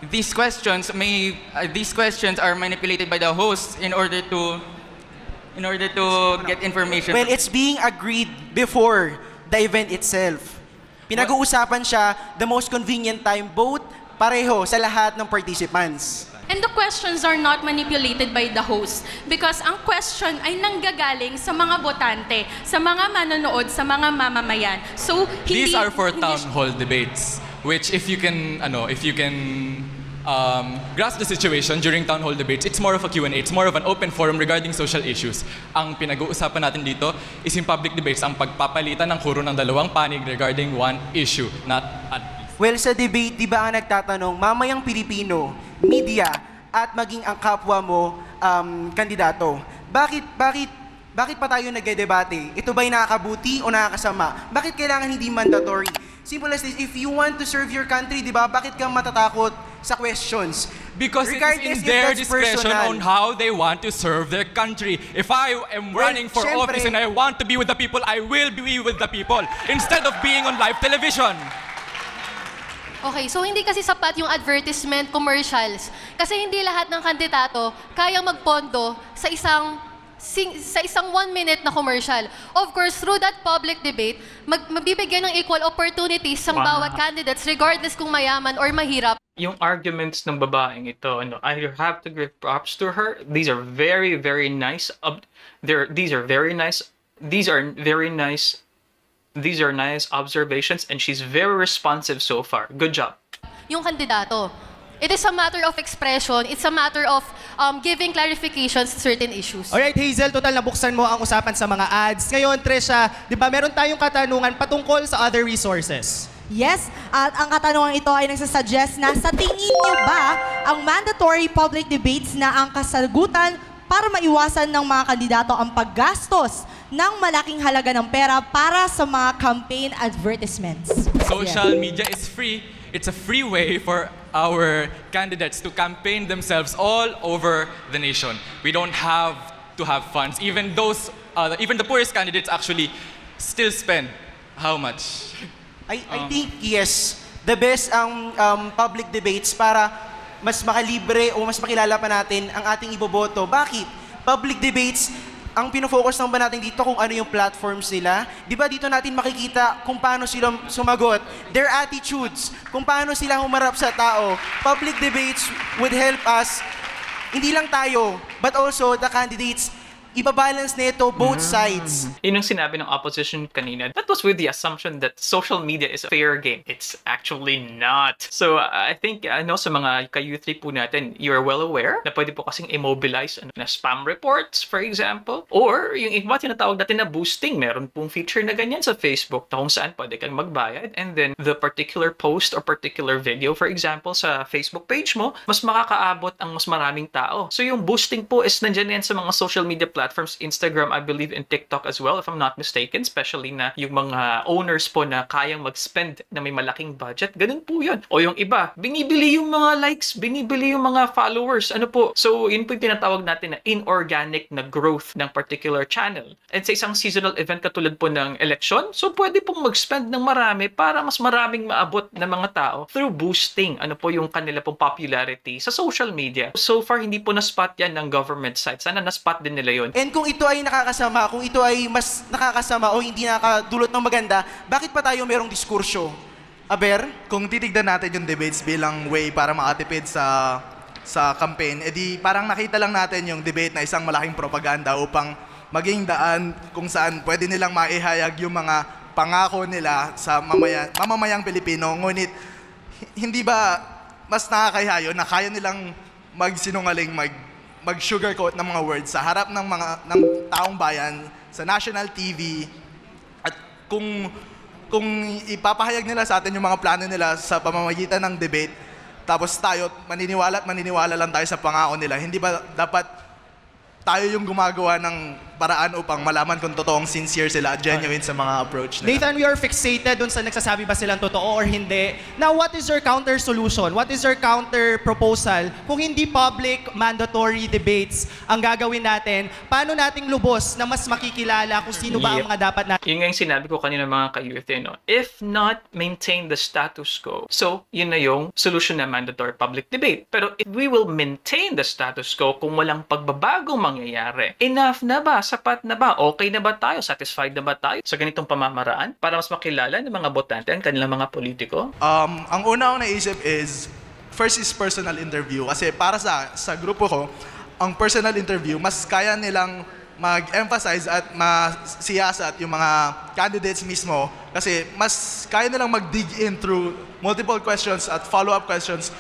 these questions are manipulated by the hosts in order to get information. Well, it's being agreed before the event itself. Pinag-uusapan siya, the most convenient time, both pareho sa lahat ng participants. And the questions are not manipulated by the host because ang question ay nanggagaling sa mga botante, sa mga manonood, sa mga mamamayan. So, These are for town hall debates, which if you can grasp the situation during town hall debates. It's more of a Q&A. It's more of an open forum regarding social issues. Ang pinag-uusapan natin dito is in public debates, ang pagpapalitan ng kuro ng dalawang panig regarding one issue, not at least. Well, sa debate, di ba ang nagtatanong, mamayang Pilipino, media, at maging ang kapwa mo, kandidato. Bakit pa tayo nagdedebate? Ito ba'y nakakabuti o nakakasama? Bakit kailangan hindi mandatory? Simple as this, if you want to serve your country, di ba, bakit kang matatakot sa questions? Because it is in their discretion on how they want to serve their country. If I am running for office and I want to be with the people, I will be with the people instead of being on live television. Okay, so hindi kasi sapat yung advertisement commercials. Kasi hindi lahat ng kandidato kayang magpondo sa isang 1-minute na commercial. Of course, through that public debate, mabibigyan ng equal opportunities sa bawat candidates regardless kung mayaman or mahirap. Yung arguments ng babaeng ito, I have to give props to her. These are very, very nice. These are nice observations, and she's very responsive so far. Good job. Yung kandidato. It is a matter of expression. It's a matter of giving clarifications to certain issues. Alright, Hazel, total nabuksan mo ang usapan sa mga ads. Ngayon, Trisha, di ba meron tayong katanungan patungkol sa other resources? Yes, at ang katanungan ito ay nagsasuggest na sa tingin niyo ba ang mandatory public debates na ang kasagutan para maiwasan ng mga kandidato ang paggastos ng malaking halaga ng pera para sa mga campaign advertisements? Social media is free. It's a free way for our candidates to campaign themselves all over the nation. We don't have to have funds. Even the poorest candidates actually still spend how much? I think, yes, the best ang public debates para mas makalibre o mas makilala pa natin ang ating iboboto. Bakit? Public debates, ang pinofocus naman natin dito kung ano yung platforms nila. Di ba dito natin makikita kung paano sila sumagot, their attitudes, kung paano sila humarap sa tao. Public debates would help us, hindi lang tayo, but also the candidates, ibabalance nito both sides. Yun ang sinabi ng opposition kanina. That was with the assumption that social media is a fair game. It's actually not. So I think sa mga ka-youth po natin, you are well aware na pwede po kasing immobilize na spam reports, for example. Or yung iba tinatawag natin na boosting. Meron pong feature na ganyan sa Facebook na kung saan pwede kang magbayad. And then the particular post or particular video, for example, sa Facebook page mo, mas makakaabot ang mas maraming tao. So yung boosting po is nandiyan yan sa mga social media platforms, Instagram, I believe, and TikTok as well, if I'm not mistaken, especially na yung mga owners po na kayang mag-spend na may malaking budget, ganun po yun. O yung iba, binibili yung mga likes, binibili yung mga followers, ano po. So, yun po yung tinatawag natin na inorganic na growth ng particular channel. And sa isang seasonal event katulad po ng election, so pwede pong mag-spend ng marami para mas maraming maabot ng mga tao through boosting, ano po yung kanila pong popularity sa social media. So far, hindi po na-spot yan ng government side. Sana na-spot din nila yun. And kung ito ay nakakasama, kung ito ay mas nakakasama o hindi nakadulot ng maganda, bakit pa tayo merong diskursyo? Aber? Kung titignan natin yung debates bilang way para makatipid sa campaign, edi parang nakita lang natin yung debate na isang malaking propaganda upang maging daan kung saan pwede nilang maihayag yung mga pangako nila sa mamamayang Pilipino. Ngunit, hindi ba mas nakakahihayo na kaya nilang magsinungaling, mag-sugarcoat ng mga words sa harap ng taong bayan sa national TV, at kung ipapahayag nila sa atin yung mga plano nila sa pamamagitan ng debate, tapos tayo maniniwala lang tayo sa pangako nila, hindi ba dapat tayo yung gumagawa ng paraan upang malaman kung totoong sincere sila at genuine sa mga approach nila? Nathan, we are fixated dun sa nagsasabi ba silang totoo or hindi. Now, what is your counter solution? What is your counter proposal? Kung hindi public, mandatory debates ang gagawin natin, paano nating lubos na mas makikilala kung sino ba ang mga dapat natin? Yun nga yung sinabi ko kanina mga ka-youth, if not maintain the status quo. So, yun na yung solution na mandatory public debate. Pero if we will maintain the status quo, kung walang pagbabagong mangyayari, enough na ba? Sapat na ba? Okay na ba tayo? Satisfied na ba tayo sa ganitong pamamaraan para mas makilala ng mga botante ang kanilang mga politiko? Ang una akong naisip is, first is personal interview. Kasi para sa grupo ko, ang personal interview, mas kaya nilang mag-emphasize at masiyasat yung mga candidates mismo. Kasi mas kaya nilang mag-dig in through multiple questions at follow-up questions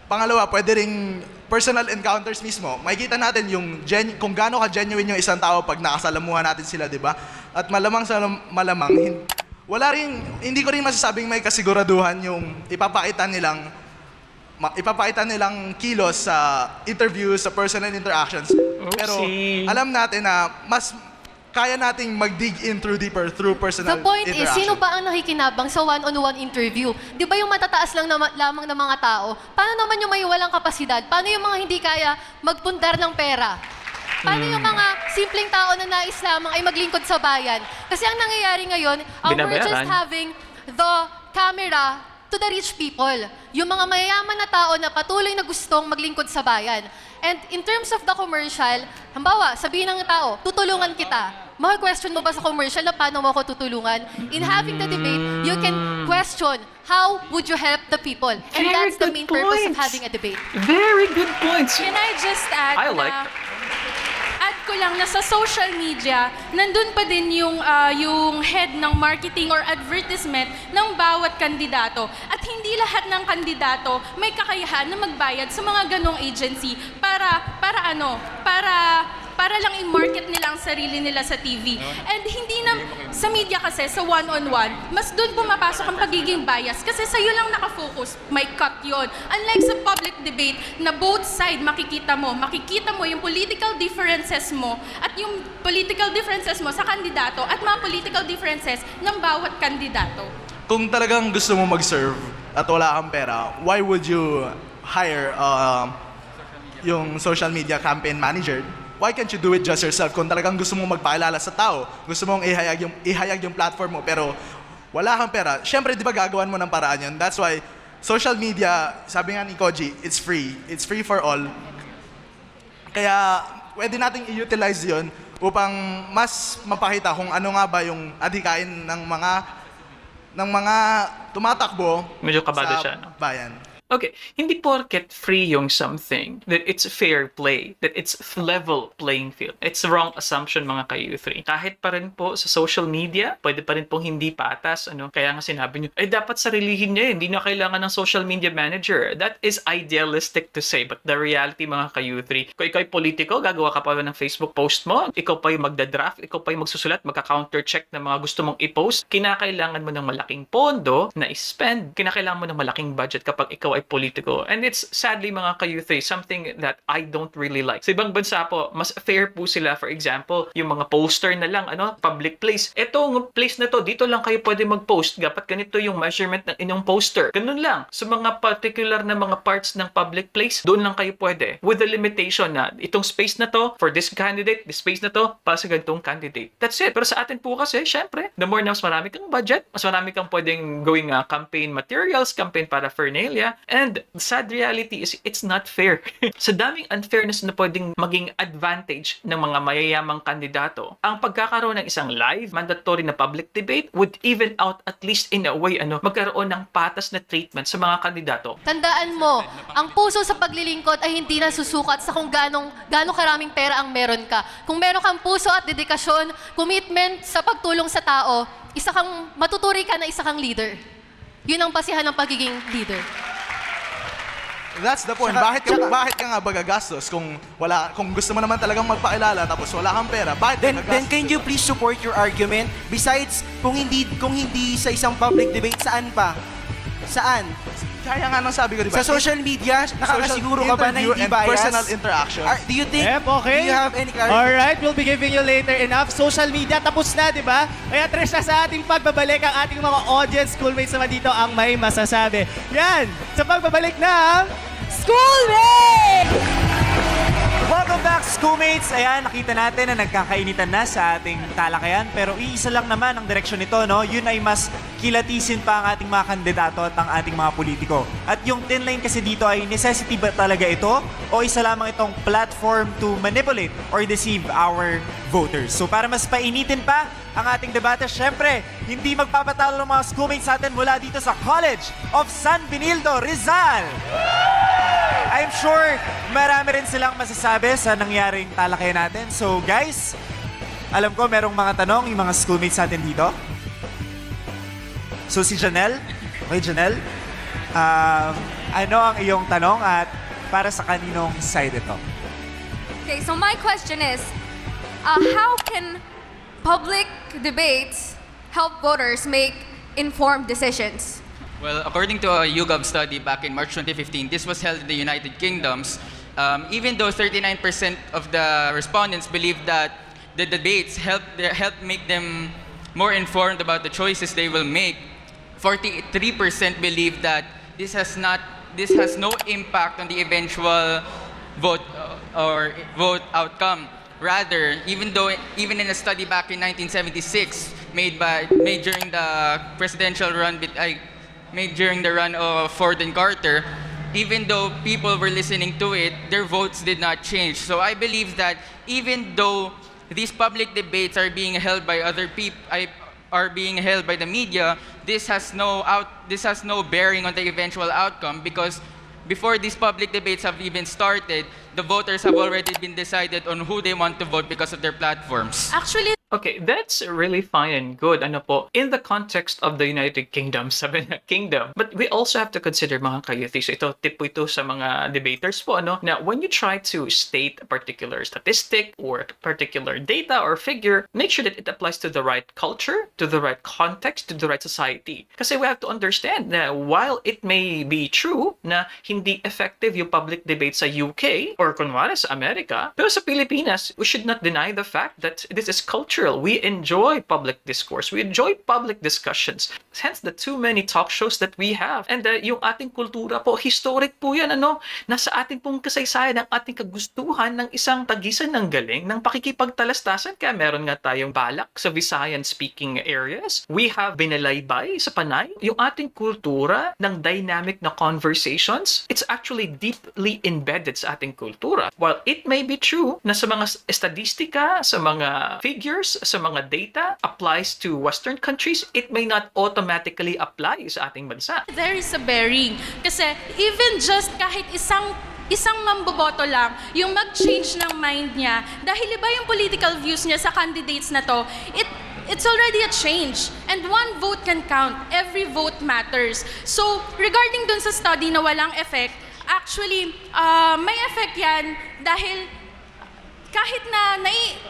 Pangalawa, pwede ring personal encounters mismo. Makikita natin yung kung gaano ka-genuine yung isang tao pag nakasalamuhan natin sila, di ba? At malamang sa malamang, hindi ko rin masasabing may kasiguraduhan yung ipapakita nilang kilos sa interviews, sa personal interactions. Pero alam natin na mas kaya nating mag-dig in deeper through personal The point interaction. is, sino ba ang nakikinabang sa one-on-one interview? Di ba yung matataas lang lamang ng mga tao? Paano naman yung may walang kapasidad? Paano yung mga hindi kaya magpundar ng pera? Paano yung mga simpleng tao na nais lamang ay maglingkod sa bayan? Kasi ang nangyayari ngayon, we're just having the camera to the rich people. Yung mga mayayaman na tao na patuloy na gustong maglingkod sa bayan. And in terms of the commercial, hambawa, sabihin ng tao, tutulungan kita. Maka-question mo ba sa commercial na paano mo ako tutulungan? In having the debate, you can question how would you help the people. And that's the main purpose of having a debate. Very good points. Can I just add add ko lang na sa social media, nandun pa din yung head ng marketing or advertisement ng bawat kandidato. At hindi lahat ng kandidato may kakayahan na magbayad sa mga ganong agency para lang i-market nila ang sarili nila sa TV. And hindi na, sa media kasi, sa one-on-one, mas doon pumapasok ang pagiging bias kasi sa'yo lang nakafocus, may cut yon. Unlike sa public debate, na both side makikita mo yung political differences mo at yung political differences mo sa kandidato at mga political differences ng bawat kandidato. Kung talagang gusto mo mag-serve at wala kang pera, why would you hire yung social media campaign manager? Why can't you do it just yourself? Kung talagang gusto mong magpakilala sa tao, gusto mong ihayag yung platform mo, pero wala kang pera, syempre di ba gagawan mo ng paraan yun? That's why social media, sabi nga ni Koji, it's free. It's free for all. Kaya pwede nating i-utilize yun upang mas mapakita kung ano nga ba yung adhikain ng mga tumatakbo Medyo kabado sa siya, no? bayan. Okay, hindi porket free yung something that it's fair play, that it's level playing field. It's the wrong assumption mga ka-U3. Kahit pa rin po sa social media, pwede pa rin pong hindi patas. Kaya nga sinabi nyo, dapat sarilihin niya, hindi na kailangan ng social media manager. That is idealistic to say, but the reality mga ka-U3, kung ikaw ay politiko, gagawa ka pa ng Facebook post mo, ikaw pa yung magda-draft, ikaw pa yung magsusulat, magka-counter-check ng mga gusto mong i-post, kinakailangan mo ng malaking pondo na i-spend, kinakailangan mo ng malaking budget kapag ikaw ay politiko. And it's sadly mga ka-U3, something that I don't really like. Sa ibang bansa po, mas fair po sila. For example, yung mga poster na lang, public place. Etong place na to, dito lang kayo pwede mag-post. Dapat ganito yung measurement ng inyong poster. Ganun lang. Sa mga particular na mga parts ng public place, doon lang kayo pwede. With the limitation na itong space na to, for this candidate, this space na to, para sa ganitong candidate. That's it. Pero sa atin po kasi, syempre, the more na mas marami kang budget, mas marami kang pwedeng gawing campaign materials, campaign paraphernalia. And the sad reality is it's not fair. Sa daming unfairness na pwedeng maging advantage ng mga mayayamang kandidato, ang pagkakaroon ng isang live, mandatory na public debate would even out at least in a way, magkaroon ng patas na treatment sa mga kandidato. Tandaan mo, ang puso sa paglilingkod ay hindi nasusukat sa kung gano'ng karaming pera ang meron ka. Kung meron kang puso at dedikasyon, commitment sa pagtulong sa tao, matuturi ka na isa kang leader. Yun ang basihan ng pagiging leader. That's the point. Bakit ka nga ba gagastos kung gusto mo naman talagang magpakilala tapos wala kang pera? Then can you please support your argument? Besides, kung hindi sa isang public debate, saan pa? Saan? Kaya nga nang sabi ko, diba? Sa social media, nakakasiguro ka ba na hindi bias? Personal interaction. Do you think, okay. do you have any clarity? Alright, we'll be giving you later enough. Social media, tapos na, di ba? Kaya tres na sa ating pagbabalik ang ating mga audience, schoolmates naman dito ang may masasabi. Yan, sa pagbabalik ng Schoolmates! Welcome back, schoolmates! Ayan, nakita natin na nagkakainitan na sa ating talakayan. Pero iisa lang naman ang direksyon nito, no? Yun ay mas kilatisin pa ang ating mga kandidato at ang ating mga politiko. At yung thin line kasi dito ay necessity ba talaga ito? O isa lamang itong platform to manipulate or deceive our voters? So para mas painitin pa ang ating debate, syempre, hindi magpapatalo ng mga schoolmates natin mula dito sa College of San Benildo, Rizal! I'm sure marami rin silang masasabi sa nangyaring talakayan natin. So guys, alam ko merong mga tanong yung mga schoolmates natin dito. So si Janelle, okay Janelle, ano ang iyong tanong at para sa kaninong side ito? Okay, so my question is, how can public debates help voters make informed decisions? Well, according to a YouGov study back in March 2015, this was held in the United Kingdoms. Even though 39% of the respondents believe that the debates help make them more informed about the choices they will make, 43% believe that this has no impact on the eventual vote or vote outcome. Rather, even in a study back in 1976 made during the presidential run made during the run of Ford and Carter, even though people were listening to it, their votes did not change. So I believe that even though these public debates are being held by other people, are being held by the media, this has no bearing on the eventual outcome, because before these public debates have even started, the voters have already been decided on who they want to vote because of their platforms. Actually, okay, that's really fine and good. Ano po, in the context of the United Kingdom, sabi na kingdom. But we also have to consider, mga ka-youthies, tip po ito sa mga debaters po, ano, na when you try to state a particular statistic or a particular data or figure, make sure that it applies to the right culture, to the right context, to the right society. Kasi we have to understand na while it may be true na hindi effective yung public debate sa UK or kunwari sa Amerika, pero sa Pilipinas, we should not deny the fact that this is cultural. We enjoy public discourse. We enjoy public discussions. Hence the too many talk shows that we have. And yung ating kultura po, historic po yan, ano? Nasa ating pong kasaysayan, ang ating kagustuhan ng isang tagisan ng galing, ng pakikipagtalastasan. Kaya meron nga tayong balak sa Visayan-speaking areas. We have Binalaybay sa Panay. Yung ating kultura ng dynamic na conversations, it's actually deeply embedded sa ating kultura. While it may be true na sa mga estadistika, sa mga figures, sa mga data applies to Western countries, it may not automatically apply sa ating bansa. there is a bearing. Kasi even just kahit isang mamboboto lang, yung mag-change ng mind niya, dahil iba yung political views niya sa candidates na to, it's already a change. And one vote can count. Every vote matters. So, regarding dun sa study na walang effect, actually, may effect yan dahil kahit na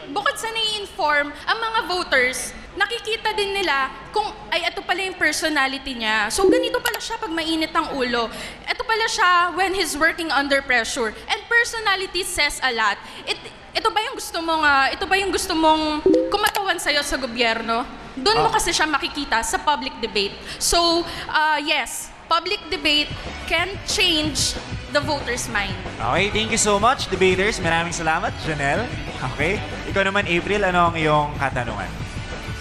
bukod sa nai-inform, ang mga voters, nakikita din nila kung, ay, ito pala yung personality niya. So, ganito pala siya pag mainit ang ulo. Ito pala siya when he's working under pressure. And personality says a lot. Ito ba yung gusto mong kumatawan sa'yo sa gobyerno? Doon mo kasi siya makikita sa public debate. So, yes, public debate can change the voter's mind. Okay, thank you so much, debaters. Maraming salamat, Janelle. Okay, ikaw naman, April, ano ang iyong katanungan?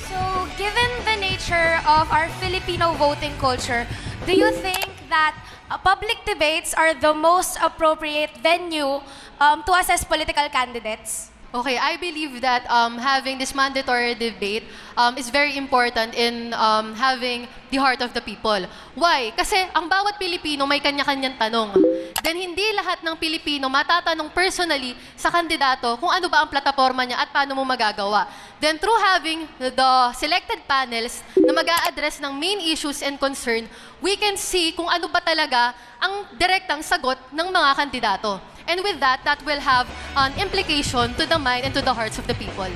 So, given the nature of our Filipino voting culture, do you think that public debates are the most appropriate venue to assess political candidates? Okay, I believe that having this mandatory debate is very important in having the heart of the people. Why? Kasi ang bawat Pilipino may kanya-kanyang tanong. Then hindi lahat ng Pilipino matatanong personally sa kandidato kung ano ba ang plataforma niya at paano mo magagawa. Then through having the selected panels na mag-a-address ng main issues and concern, we can see kung ano ba talaga ang direktang sagot ng mga kandidato. And with that, that will have an implication to the mind and to the hearts of the people.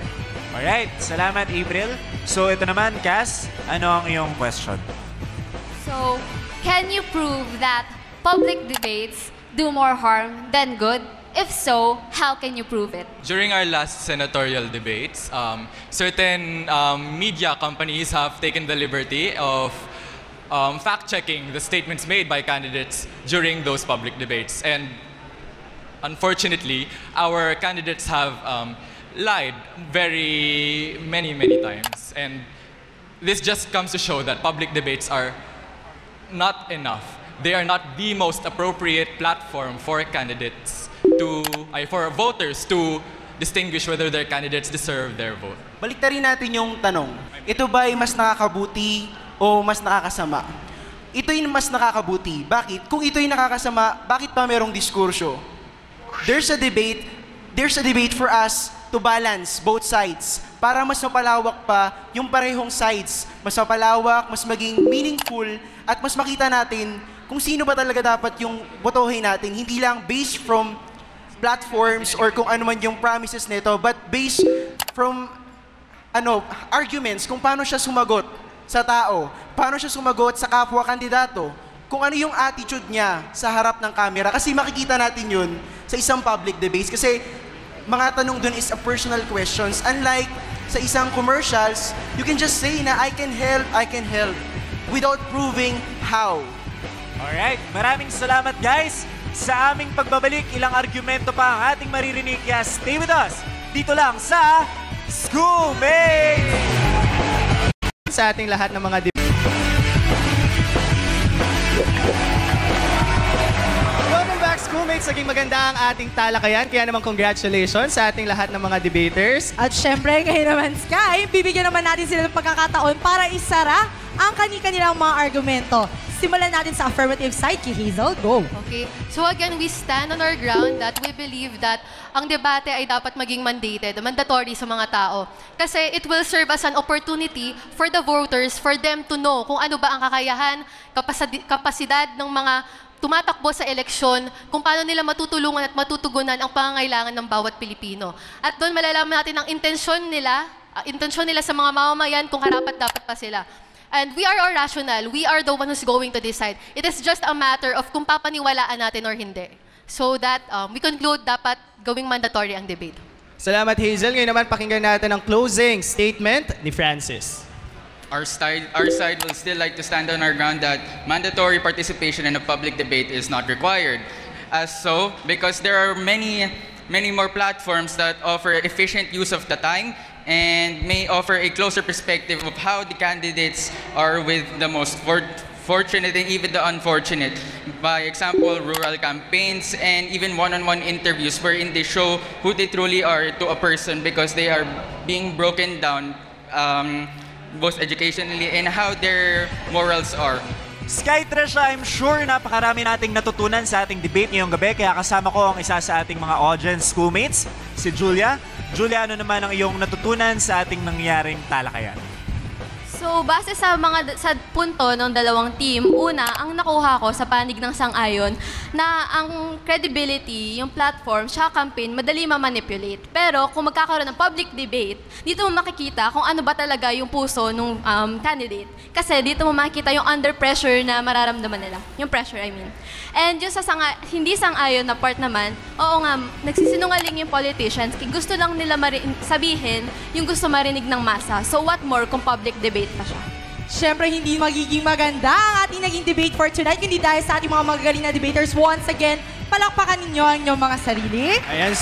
Alright, salamat, April. So ito naman, Cass, ano ang iyong question? So, can you prove that public debates do more harm than good? If so, how can you prove it? During our last senatorial debates, certain media companies have taken the liberty of fact-checking the statements made by candidates during those public debates. And unfortunately, our candidates have lied very many times. And this just comes to show that public debates are not enough. They are not the most appropriate platform for candidates for voters to distinguish whether their candidates deserve their vote. Baliktarin natin yung tanong. Ito ba ay mas nakakabuti o mas nakakasama? Ito'y mas nakakabuti. Bakit? Kung ito'y nakakasama, bakit pa merong diskurso? There's a debate for us to balance both sides para mas mapalawak pa yung parehong sides. Mas mapalawak, mas maging meaningful, at mas makita natin kung sino ba talaga dapat yung botohin natin, hindi lang based from platforms or kung ano man yung promises nito, but based from arguments, kung paano siya sumagot sa tao, paano siya sumagot sa kapwa kandidato, kung ano yung attitude niya sa harap ng camera. Kasi makikita natin yun sa isang public debates. Kasi mga tanong dun is a personal questions. Unlike sa isang commercials, you can just say na I can help without proving how. Alright, maraming salamat guys. Sa aming pagbabalik, ilang argumento pa ang ating maririnig. Kaya stay with us dito lang sa Schoolmates! Sa ating lahat ng mga Welcome back, Schoolmates! Naging maganda ang ating talakayan. Kaya naman congratulations sa ating lahat ng mga debaters. At syempre, ngayon naman, Sky, bibigyan naman natin sila ng pagkakataon para isara ang kanilang mga argumento. Simulan natin sa affirmative side kay Hazel. Go! Okay. So again, we stand on our ground that we believe that ang debate ay dapat maging mandatory sa mga tao. Kasi it will serve as an opportunity for the voters, for them to know kung ano ba ang kakayahan, kapasidad ng mga tumatakbo sa eleksyon, kung paano nila matutulungan at matutugunan ang pangangailangan ng bawat Pilipino. At doon malalaman natin ang intensyon nila sa mga mamamayan kung karapat-dapat pa sila. And we are rational. We are the one who's going to decide. It is just a matter of kung papaniwalaan natin or hindi. So that we conclude dapat gawing mandatory ang debate. Salamat, Hazel. Ngayon naman pakinggan natin ang closing statement ni Francis. Our side will still like to stand on our ground that mandatory participation in a public debate is not required. Because there are many more platforms that offer efficient use of the time and may offer a closer perspective of how the candidates are with the most fortunate and even the unfortunate. By example, rural campaigns and even one-on-one interviews wherein they show who they truly are to a person because they are being broken down both educationally and how their morals are. Sky Tresha, I'm sure napakarami nating natutunan sa ating debate ngayong gabi. Kaya kasama ko ang isa sa ating mga audience schoolmates, si Julia. Julia, ano naman ang iyong natutunan sa ating nangyaring talakayan? So, base sa punto ng dalawang team, una, ang nakuha ko sa panig ng sang-ayon na ang credibility, yung platform, siya campaign, madali ma-manipulate. Pero kung magkakaroon ng public debate, dito mo makikita kung ano ba talaga yung puso ng candidate. Kasi dito mo makikita yung under pressure na mararamdaman nila. Yung pressure, I mean. And yung sa hindi sang-ayon na part naman, oo nga, nagsisinungaling yung politicians, gusto lang nila sabihin yung gusto marinig ng masa. So what more kung public debate pa siya? Siyempre, hindi magiging maganda ang ating naging debate for tonight, kundi dahil sa ating mga magagaling na debaters. Once again, palakpakan ninyo ang inyong mga sarili. Ayan,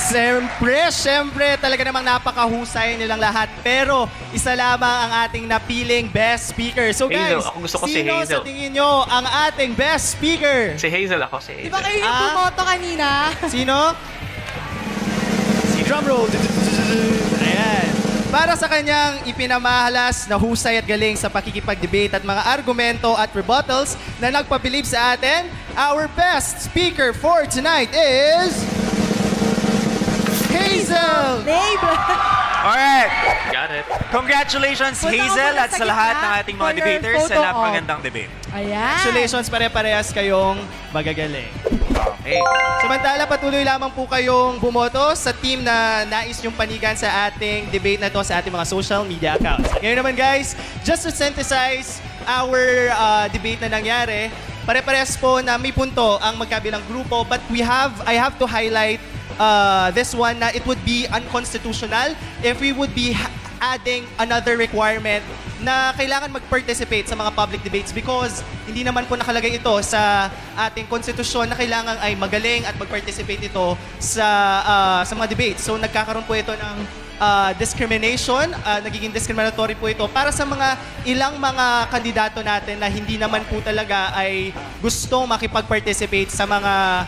siyempre, talaga namang napakahusay nilang lahat. Pero, isa lamang ang ating napiling best speaker. So guys, Hazel. Ako gusto ko si sino Hazel. sa tingin nyo ang ating best speaker? Si Hazel ako, si Hazel. Di ba kayo yung pumoto kanina? Sino? Si drumroll. Ayan. Para sa kanyang ipinamahalas na husay at galing sa pakikipag-debate at mga argumento at rebuttals na nagpabilib sa atin, our best speaker for tonight is... Hazel! Alright! Got it. Congratulations, Hazel, at sa lahat ng ating mga debaters sa napakagandang debate. Ayan. Congratulations, pare-parehas kayong magagaling. Okay. Samantala, patuloy lamang po kayong bumoto sa team na nais yung panigan sa ating debate na to sa ating mga social media accounts. Ngayon naman guys, just to synthesize our debate na nangyari, pare-parehas po na may punto ang magkabilang grupo, but I have to highlight this one na it would be unconstitutional if we would be adding another requirement na kailangan mag-participate sa mga public debates because hindi naman po nakalagay ito sa ating konstitusyon na kailangan ay magaling at mag-participate ito sa mga debates. So nagkakaroon po ito ng discrimination, nagiging discriminatory po ito para sa ilang mga kandidato natin na hindi naman po talaga ay gustong makipag-participate sa mga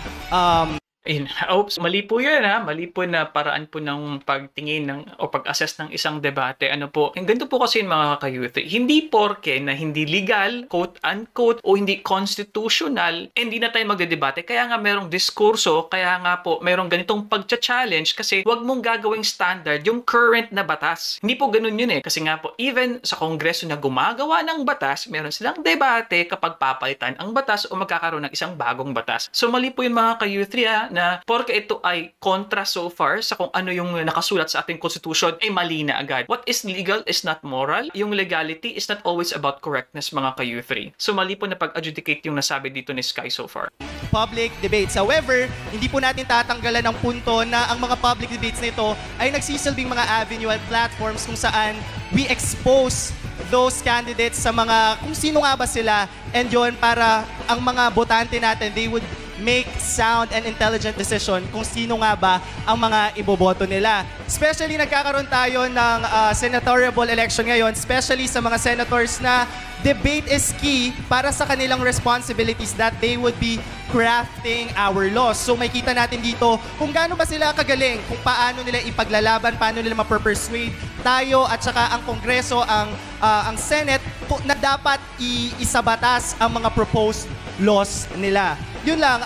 Ayun. Oops, mali po yun ha. Mali po na paraan po ng pagtingin o pag-assess ng isang debate. Ano po, ganito po kasi yung mga ka-youth. Hindi porke na hindi legal, quote-unquote, o hindi constitutional, hindi na tayo magdedebate. Kaya nga merong diskurso, kaya nga po merong ganitong pagcha-challenge kasi wag mong gagawing standard yung current na batas. Hindi po ganun yun eh. Kasi nga po, even sa kongreso na gumagawa ng batas, meron silang debate kapag papalitan ang batas o magkakaroon ng isang bagong batas. So mali po yung mga ka-youth na porke ito ay kontra so far sa kung ano yung nakasulat sa ating constitution ay mali na agad. What is legal is not moral. Yung legality is not always about correctness, mga ka-youth. So mali po na pag-adjudicate yung nasabi dito ni Sky so far. Public debates. However, hindi po natin tatanggalan ng punto na ang mga public debates nito ay nagsisilbing mga avenue at platforms kung saan we expose those candidates sa mga kung sino nga ba sila, and yun para ang mga botante natin, they would make sound and intelligent decision kung sino nga ba ang mga iboboto nila. Especially nagkakaroon tayo ng senatorial election ngayon, especially sa mga senators na debate is key para sa kanilang responsibilities that they would be crafting our laws. So may kita natin dito kung gaano ba sila kagaling, kung paano nila ipaglalaban, paano nila ma-persuade tayo at saka ang Kongreso, ang Senate na dapat isabatas ang mga proposed laws nila. Yun lang.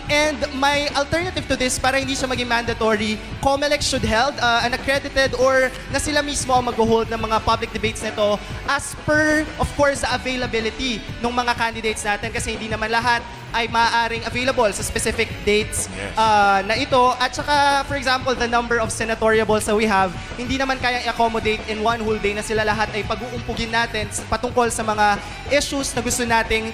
And my alternative to this, para hindi siya maging mandatory, COMELEC should held an accredited or na sila mismo ang mag-hold ng mga public debates nito as per, of course, the availability ng mga candidates natin kasi hindi naman lahat ay maaaring available sa specific dates na ito. At saka, for example, the number of senatoriables that we have, hindi naman kaya i-accommodate in one whole day na sila lahat ay pag-uumpugin natin patungkol sa mga issues na gusto nating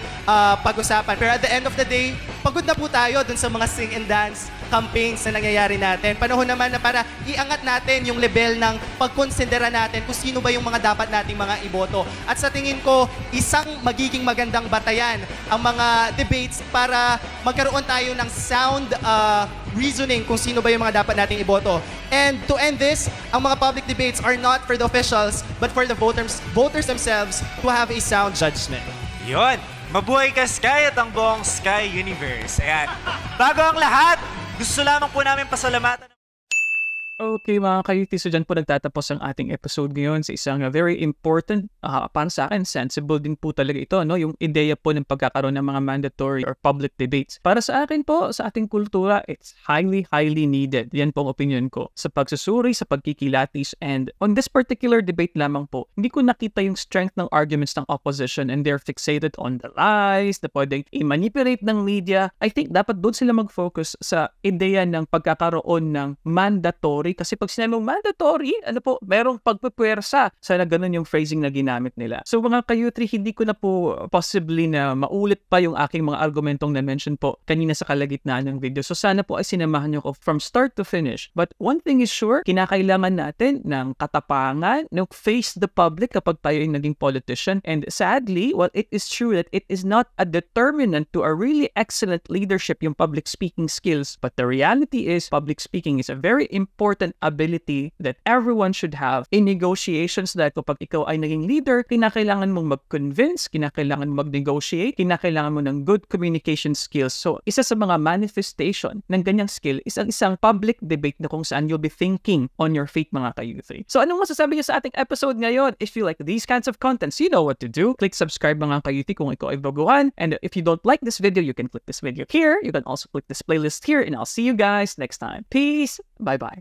pag-usapan. Pero at the end of the day, pagod na po tayo dun sa mga sing and dance campaigns na nangyayari natin. Panahon naman na para iangat natin yung level ng pagkonsidera natin kung sino ba yung mga dapat nating mga iboto. At sa tingin ko, isang magiging magandang batayan ang mga debates para magkaroon tayo ng sound reasoning kung sino ba yung mga dapat nating iboto. And to end this, ang mga public debates are not for the officials but for the voters themselves to have a sound judgment. Yun! Mabuhay ka, Sky, at ang buong Sky Universe. Ayan. Bago ang lahat, gusto lamang po namin pasalamatan. Okay mga ka-youth, so dyan po nagtatapos ang ating episode ngayon sa isang very important, para sa akin, sensible din po talaga ito, no? Yung ideya po ng pagkakaroon ng mga mandatory or public debates. Para sa akin po, sa ating kultura, it's highly needed. Yan po ang opinion ko. Sa pagsusuri, sa pagkikilatis, and on this particular debate lamang po, hindi ko nakita yung strength ng arguments ng opposition and they're fixated on the lies, na pwedeng i-manipulate ng media. I think dapat doon sila mag-focus sa ideya ng pagkakaroon ng mandatory. Kasi pag sinabi mong mandatory, merong pagpupwersa. Sana ganun yung phrasing na ginamit nila. So mga ka-youth, hindi ko na po possibly na maulit pa yung aking mga argumentong na-mention po kanina sa kalagitnaan ng video. So sana po ay sinamahan nyo ko from start to finish. But one thing is sure, kinakailangan natin ng katapangan, ng face the public kapag tayo ay naging politician. And sadly, while it is true that it is not a determinant to a really excellent leadership yung public speaking skills, but the reality is public speaking is a very important ability that everyone should have in negotiations, that kapag ikaw ay naging leader, kinakailangan mong mag-convince, kinakailangan mong mag-negotiate, kinakailangan mo ng good communication skills. So, isa sa mga manifestation ng ganyang skill is ang isang public debate na kung saan you'll be thinking on your feet, mga ka-youth. So, anong masasabi niyo sa ating episode ngayon? If you like these kinds of contents, you know what to do. Click subscribe, mga ka-youth, kung ikaw ay baguhan. And if you don't like this video, you can click this video here. You can also click this playlist here, and I'll see you guys next time. Peace! Bye-bye!